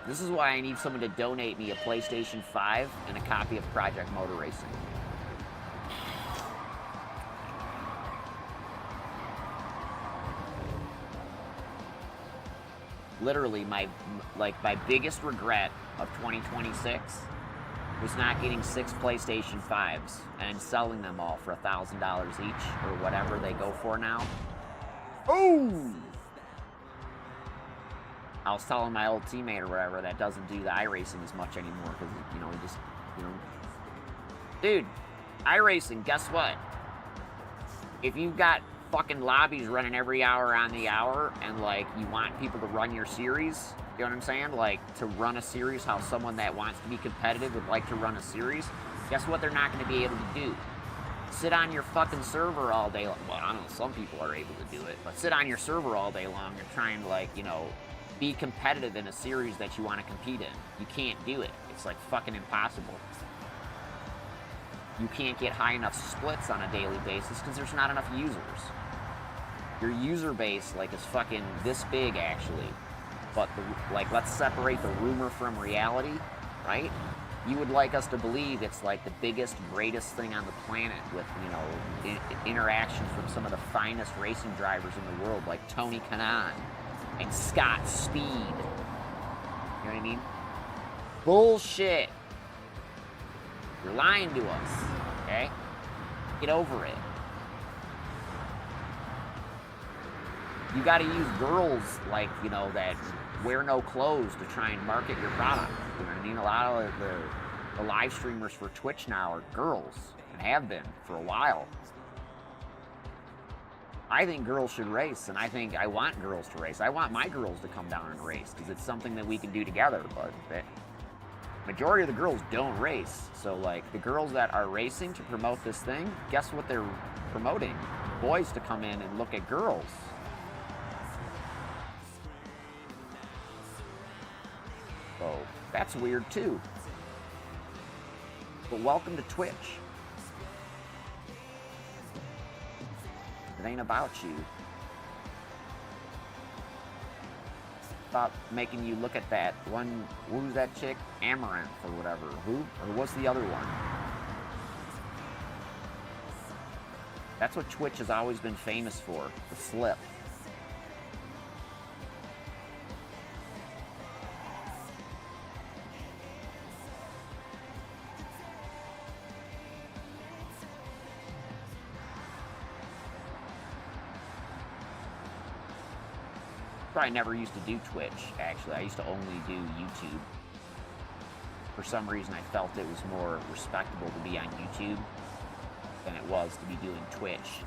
This is why I need someone to donate me a PlayStation 5 and a copy of Project Motor Racing. Literally, my biggest regret of 2026 was not getting 6 PlayStation 5s and selling them all for $1,000 each or whatever they go for now. Oh! I was telling my old teammate or whatever that doesn't do the iRacing as much anymore because, you know, he just, you know. Dude, iRacing, guess what? If you've got fucking lobbies running every hour on the hour and, like, you want people to run your series, you know what I'm saying? Like, to run a series how someone that wants to be competitive would like to run a series, guess what they're not going to be able to do? Sit on your fucking server all day long. Well, I don't know, some people are able to do it, but sit on your server all day long and try and, like, you know, be competitive in a series that you want to compete in. You can't do it. It's like fucking impossible. You can't get high enough splits on a daily basis because there's not enough users. Your user base, like, is fucking this big, actually. But, like, let's separate the rumor from reality, right? You would like us to believe it's, like, the biggest, greatest thing on the planet with, you know, interactions from some of the finest racing drivers in the world, like Tony Kanaan and Scott Speed. You know what I mean? Bullshit. You're lying to us, okay? Get over it. You gotta use girls, like, you know, that wear no clothes to try and market your product. You know what I mean? A lot of the live streamers for Twitch now are girls, and have been for a while. I think girls should race, and I want girls to race. I want my girls to come down and race, because it's something that we can do together, but the majority of the girls don't race. So, like, the girls that are racing to promote this thing, guess what they're promoting? Boys to come in and look at girls. So, that's weird, too. But welcome to Twitch. It ain't about you. It's about making you look at that one, who's that chick? Amaranth or whatever. Who? Or what's the other one? That's what Twitch has always been famous for, the slip. I never used to do Twitch, actually. I used to only do YouTube. For some reason, I felt it was more respectable to be on YouTube than it was to be doing Twitch.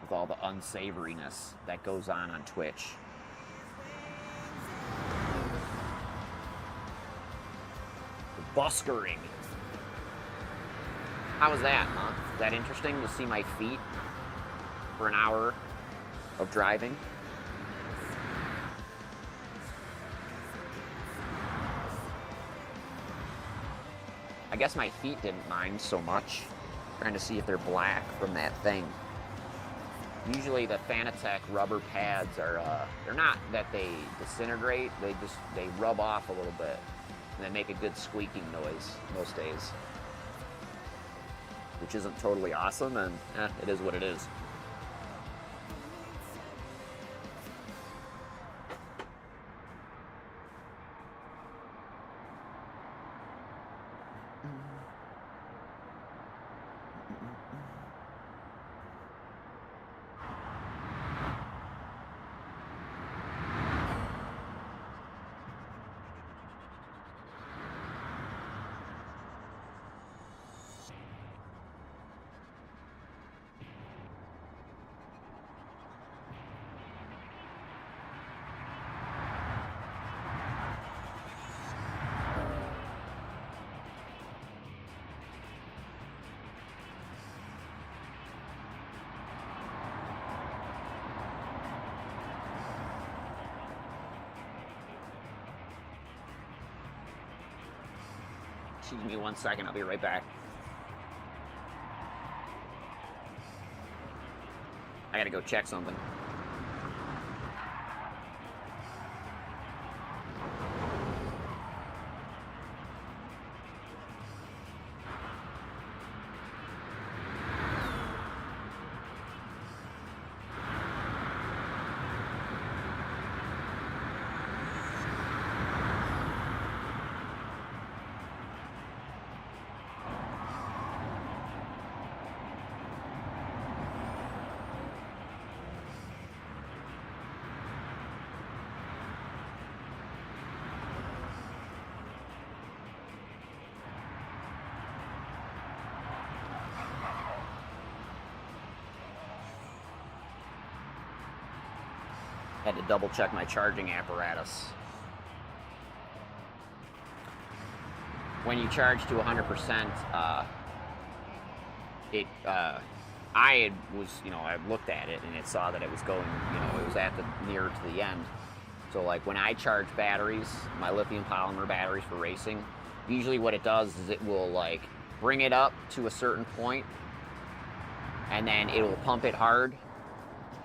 With all the unsavoriness that goes on Twitch. The buskering. How was that, huh? Is that interesting to see my feet for an hour of driving? I guess my feet didn't mind so much. Trying to see if they're black from that thing. Usually the Fanatec rubber pads are, they're not that they disintegrate, they rub off a little bit. And they make a good squeaking noise most days. Which isn't totally awesome, and it is what it is. Excuse me 1 second, I'll be right back. I gotta go check something. Had to double check my charging apparatus. When you charge to 100%, I looked at it and it saw that it was going, it was at the near to the end. So like when I charge batteries, my lithium polymer batteries for racing, usually what it does is it will like bring it up to a certain point and then it will pump it hard.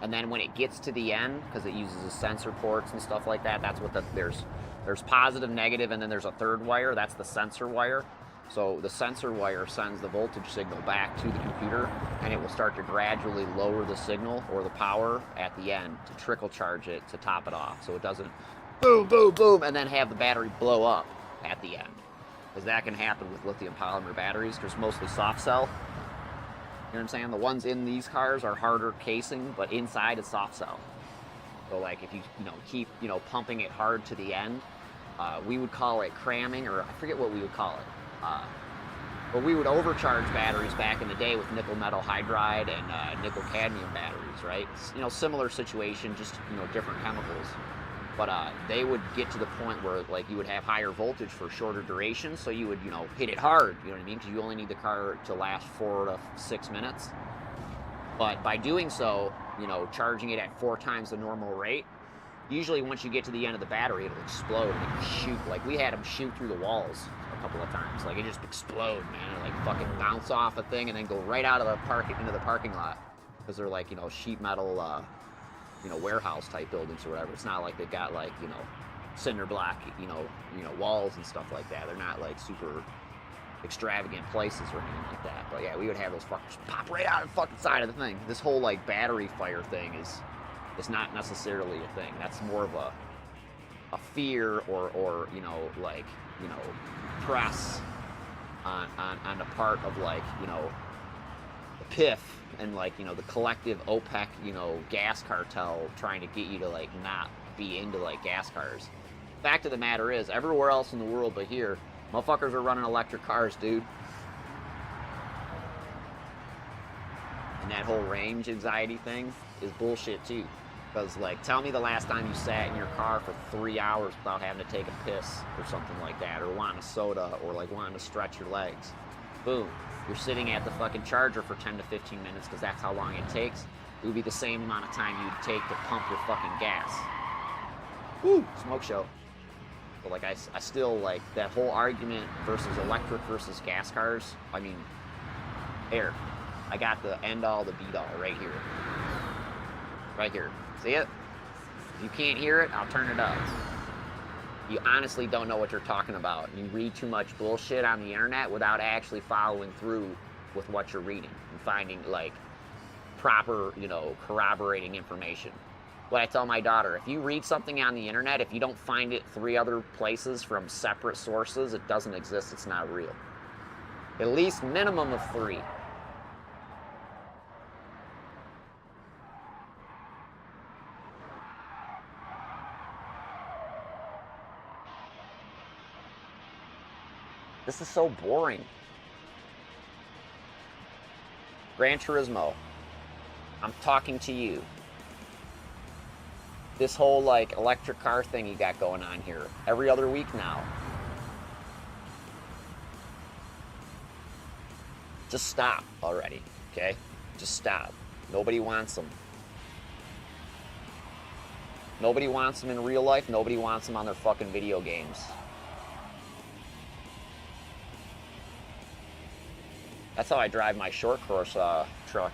And then when it gets to the end, because it uses the sensor ports and stuff like that, that's what there's positive, negative, and then there's a third wire. That's the sensor wire. So the sensor wire sends the voltage signal back to the computer, and it will start to gradually lower the signal or the power at the end to trickle charge it to top it off. So it doesn't boom, boom, boom, and then have the battery blow up at the end. Because that can happen with lithium polymer batteries. There's mostly soft cell. You know what I'm saying? The ones in these cars are harder casing, but inside it's soft cell. So like if you keep pumping it hard to the end, we would call it cramming, or I forget what we would call it. But we would overcharge batteries back in the day with nickel metal hydride and nickel cadmium batteries, right? Similar situation, just different chemicals. But they would get to the point where like you would have higher voltage for shorter duration, so you would hit it hard, you know what I mean? Because you only need the car to last 4 to 6 minutes. But by doing so, charging it at 4 times the normal rate, usually once you get to the end of the battery, it'll explode and it can shoot. Like we had them shoot through the walls a couple of times. Like it just explode, man. It like fucking bounce off a thing and then go right out of the into the parking lot, because they're like sheet metal. Warehouse type buildings or whatever. It's not like they've got like, cinder block, walls and stuff like that. They're not like super extravagant places or anything like that. But yeah, we would have those fuckers pop right out of the fucking side of the thing. This whole like battery fire thing is not necessarily a thing. That's more of a fear or press on the part of like, the PIF and like, the collective OPEC, gas cartel trying to get you to like not be into like gas cars. Fact of the matter is, everywhere else in the world but here, motherfuckers are running electric cars, dude. And that whole range anxiety thing is bullshit too. Because like, tell me the last time you sat in your car for 3 hours without having to take a piss or something like that, or wanting a soda, or like wanting to stretch your legs. Boom. You're sitting at the fucking charger for 10 to 15 minutes because that's how long it takes. It would be the same amount of time you'd take to pump your fucking gas. Woo! Smoke show. But like, I still like that whole argument versus electric versus gas cars. I mean, here, I got the end all, the beat all right here. Right here. See it? If you can't hear it, I'll turn it up. you honestly don't know what you're talking about. You read too much bullshit on the internet without actually following through with what you're reading and finding, like, proper, you know, corroborating information. What I tell my daughter, if you read something on the internet, if you don't find it 3 other places from separate sources, it doesn't exist, it's not real. At least minimum of 3. This is so boring. Gran Turismo. I'm talking to you. This whole, like, electric car thing you got going on here. Every other week now. Just stop already, okay? Just stop. Nobody wants them. Nobody wants them in real life. Nobody wants them on their fucking video games. That's how I drive my short course truck.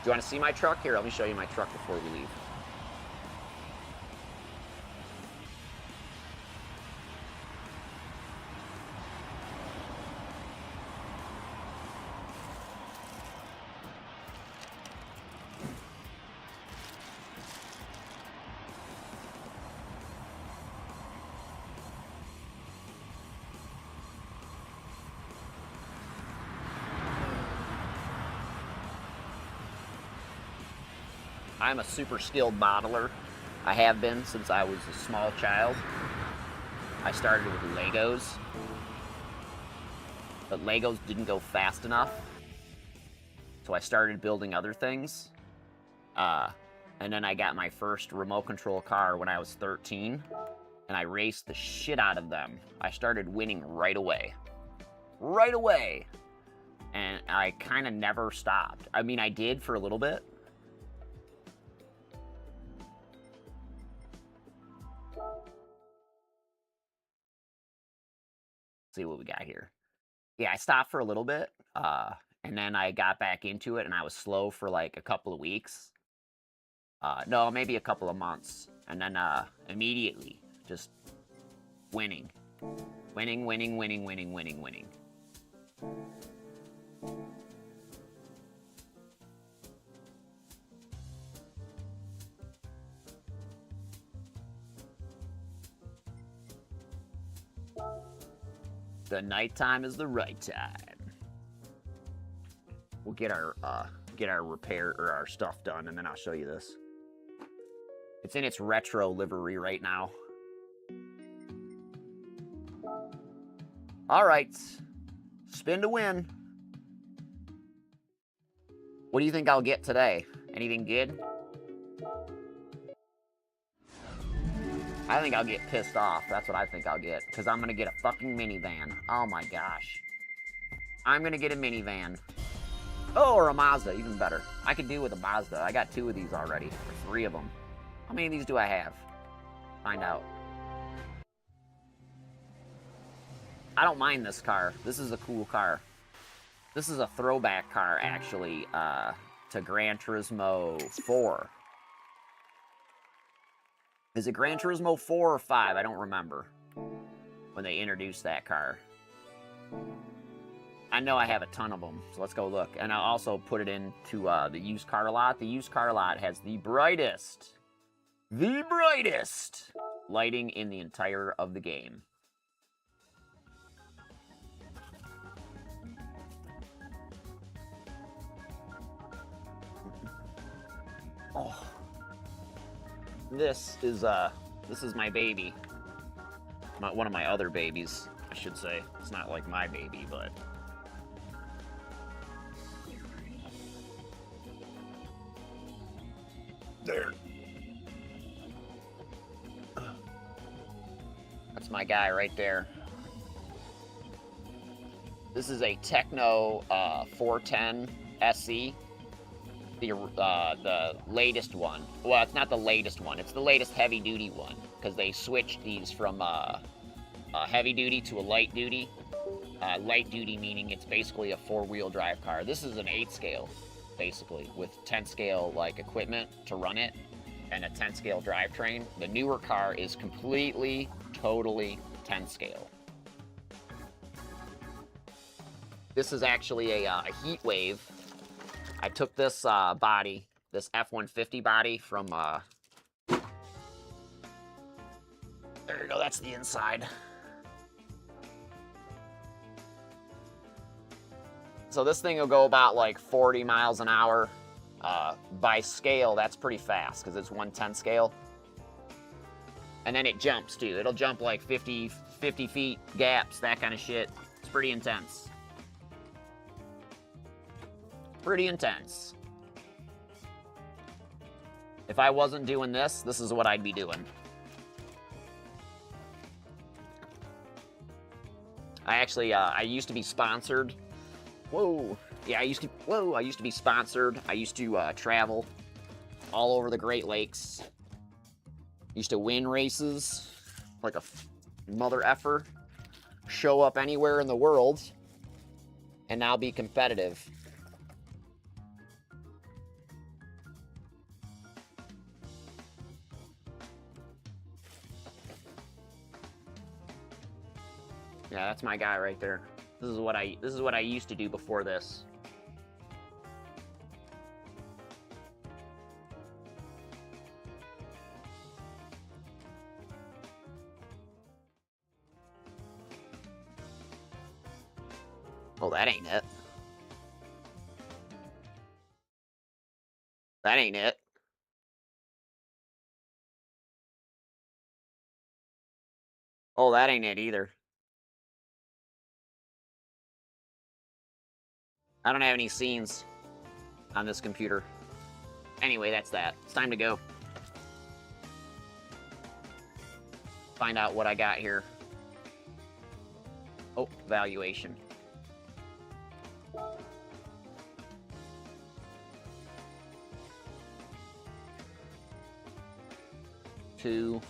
Do you want to see my truck? Here, let me show you my truck before we leave. I'm a super skilled modeler. I have been since I was a small child. I started with Legos, but Legos didn't go fast enough, so I started building other things. And then I got my first remote control car when I was 13, and I raced the shit out of them. I started winning right away. Right away! And I kind of never stopped. I mean, I did for a little bit. See what we got here. Yeah, I stopped for a little bit, and then I got back into it, and I was slow for like a couple of weeks. No, maybe a couple of months, and then immediately just winning. Winning, winning, winning, winning, winning, winning. The nighttime is the right time. We'll get our repair or our stuff done, and then I'll show you this. It's in its retro livery right now. All right, spin to win. What do you think I'll get today? Anything good? I think I'll get pissed off. That's what I think I'll get. Because I'm going to get a fucking minivan. Oh my gosh. I'm going to get a minivan. Oh, or a Mazda. Even better. I could do with a Mazda. I got 2 of these already. Or 3 of them. How many of these do I have? Find out. I don't mind this car. This is a cool car. This is a throwback car, actually, to Gran Turismo 4. Is it Gran Turismo 4 or 5? I don't remember when they introduced that car. I know I have a ton of them, so let's go look. And I'll also put it into the used car lot. The used car lot has the brightest lighting in the entire of the game. Oh. This is my baby. Not one of my other babies, I should say. It's not like my baby, but there. That's my guy right there. This is a Techno 410 SE. The latest one. Well, it's not the latest one. It's the latest heavy-duty one, because they switched these from heavy-duty to a light-duty. Light-duty meaning it's basically a 4-wheel drive car. This is an 8 scale, basically, with 10 scale like equipment to run it. and a 10 scale drivetrain. The newer car is completely, totally 10 scale. This is actually a heat wave. I took this body, this F-150 body from, there you go, that's the inside. So this thing will go about like 40 miles an hour. By scale, that's pretty fast because it's 1/10 scale. And then it jumps too. It'll jump like 50 feet gaps, that kind of shit. It's pretty intense. Pretty intense. If I wasn't doing this, this is what I'd be doing. I actually, I used to be sponsored. Whoa. Yeah, I used to be sponsored. I used to travel all over the Great Lakes. Used to win races like a mother effer. Show up anywhere in the world and now be competitive. Yeah, that's my guy right there. This is what I used to do before this. Oh, that ain't it. That ain't it. Oh, that ain't it either. I don't have any scenes on this computer. Anyway, that's that. It's time to go. Find out what I got here. Oh, valuation. Two.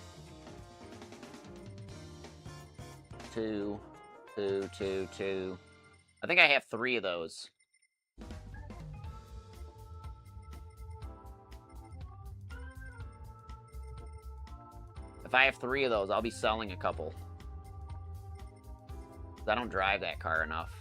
I think I have 3 of those. If I have 3 of those, I'll be selling a couple. I don't drive that car enough.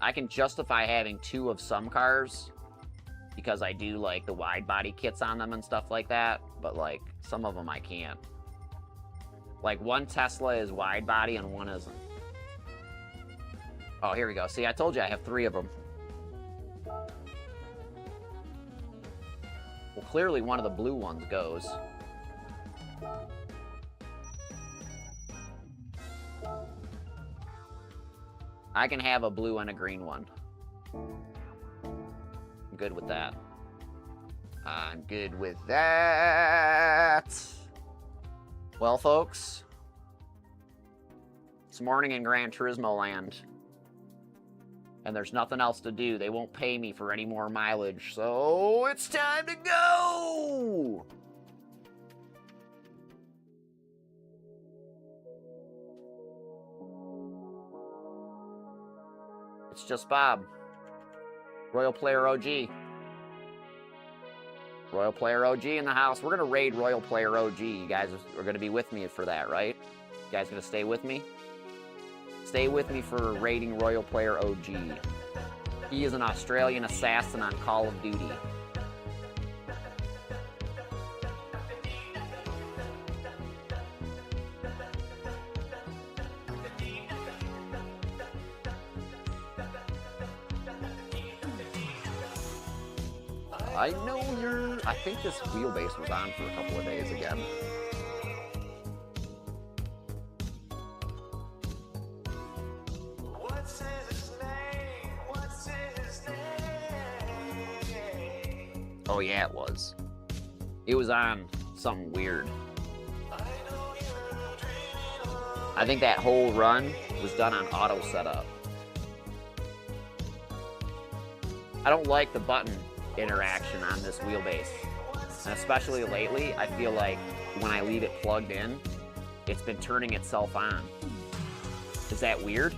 I can justify having 2 of some cars because I do like the wide body kits on them and stuff like that, but like some of them I can't. Like one Tesla is wide body and one isn't. Oh, here we go. See, I told you I have 3 of them. Well, clearly one of the blue ones goes. I can have a blue and a green one. I'm good with that. I'm good with that. Well, folks, it's morning in Gran Turismo land. And there's nothing else to do. They won't pay me for any more mileage. So it's time to go! It's just Bob. Royal Player OG. Royal Player OG in the house. We're going to raid Royal Player OG. You guys are going to be with me for that, right? You guys going to stay with me? Stay with me for raiding Royal Player OG. He is an Australian assassin on Call of Duty. I know you're... I think this wheelbase was on for a couple of days again. Oh yeah, it was. It was on something weird. I think that whole run was done on auto setup. I don't like the button interaction on this wheelbase. And especially lately, I feel like when I leave it plugged in, it's been turning itself on. Is that weird?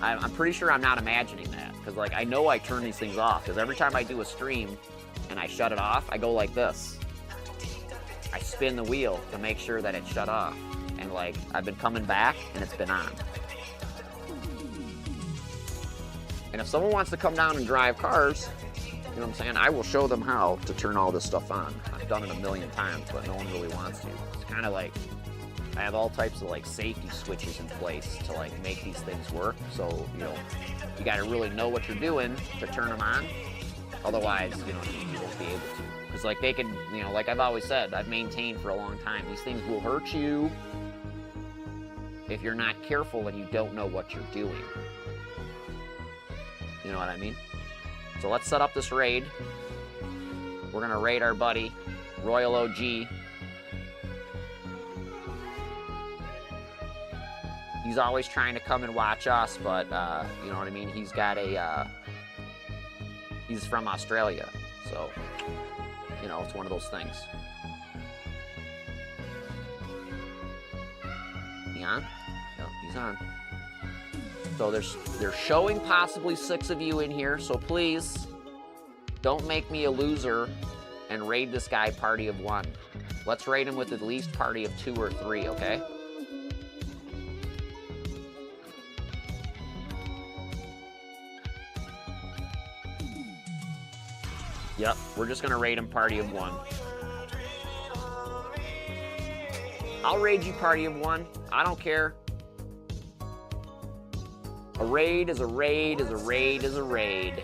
I'm pretty sure I'm not imagining that, because like I know I turn these things off, because every time I do a stream and I shut it off, I go like this. I spin the wheel to make sure that it's shut off, and like I've been coming back and it's been on. And if someone wants to come down and drive cars, you know what I'm saying, I will show them how to turn all this stuff on. I've done it a million times, but no one really wants to. It's kind of like I have all types of like safety switches in place to like make these things work. So, you know, you got to really know what you're doing to turn them on. Otherwise, you know, you won't be able to. Because like they can, you know, like I've always said, I've maintained for a long time, these things will hurt you if you're not careful and you don't know what you're doing. You know what I mean? So let's set up this raid. We're gonna raid our buddy, Royal OG. He's always trying to come and watch us, but you know what I mean? He's got a, he's from Australia, so, you know, it's one of those things. He on? No, he's on. So they're showing possibly 6 of you in here, so please don't make me a loser and raid this guy party of 1. Let's raid him with at least party of 2 or 3, okay? Yep, we're just gonna raid him party of 1. I'll raid you party of 1. I don't care. A raid is a raid is a raid is a raid.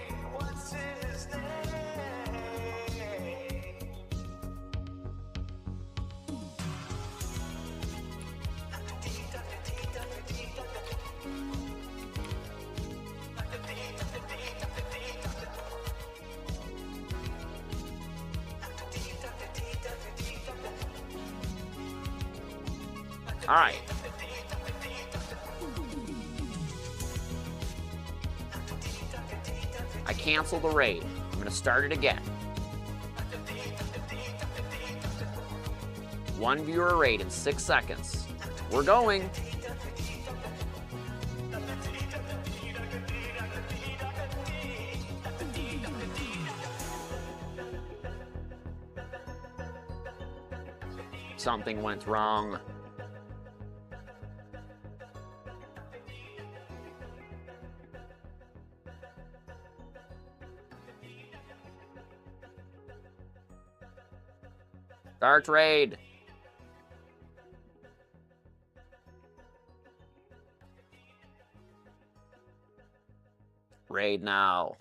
All right. I cancel the raid. I'm going to start it again. 1 viewer raid in 6 seconds. We're going. Something went wrong. Start raid. Raid now.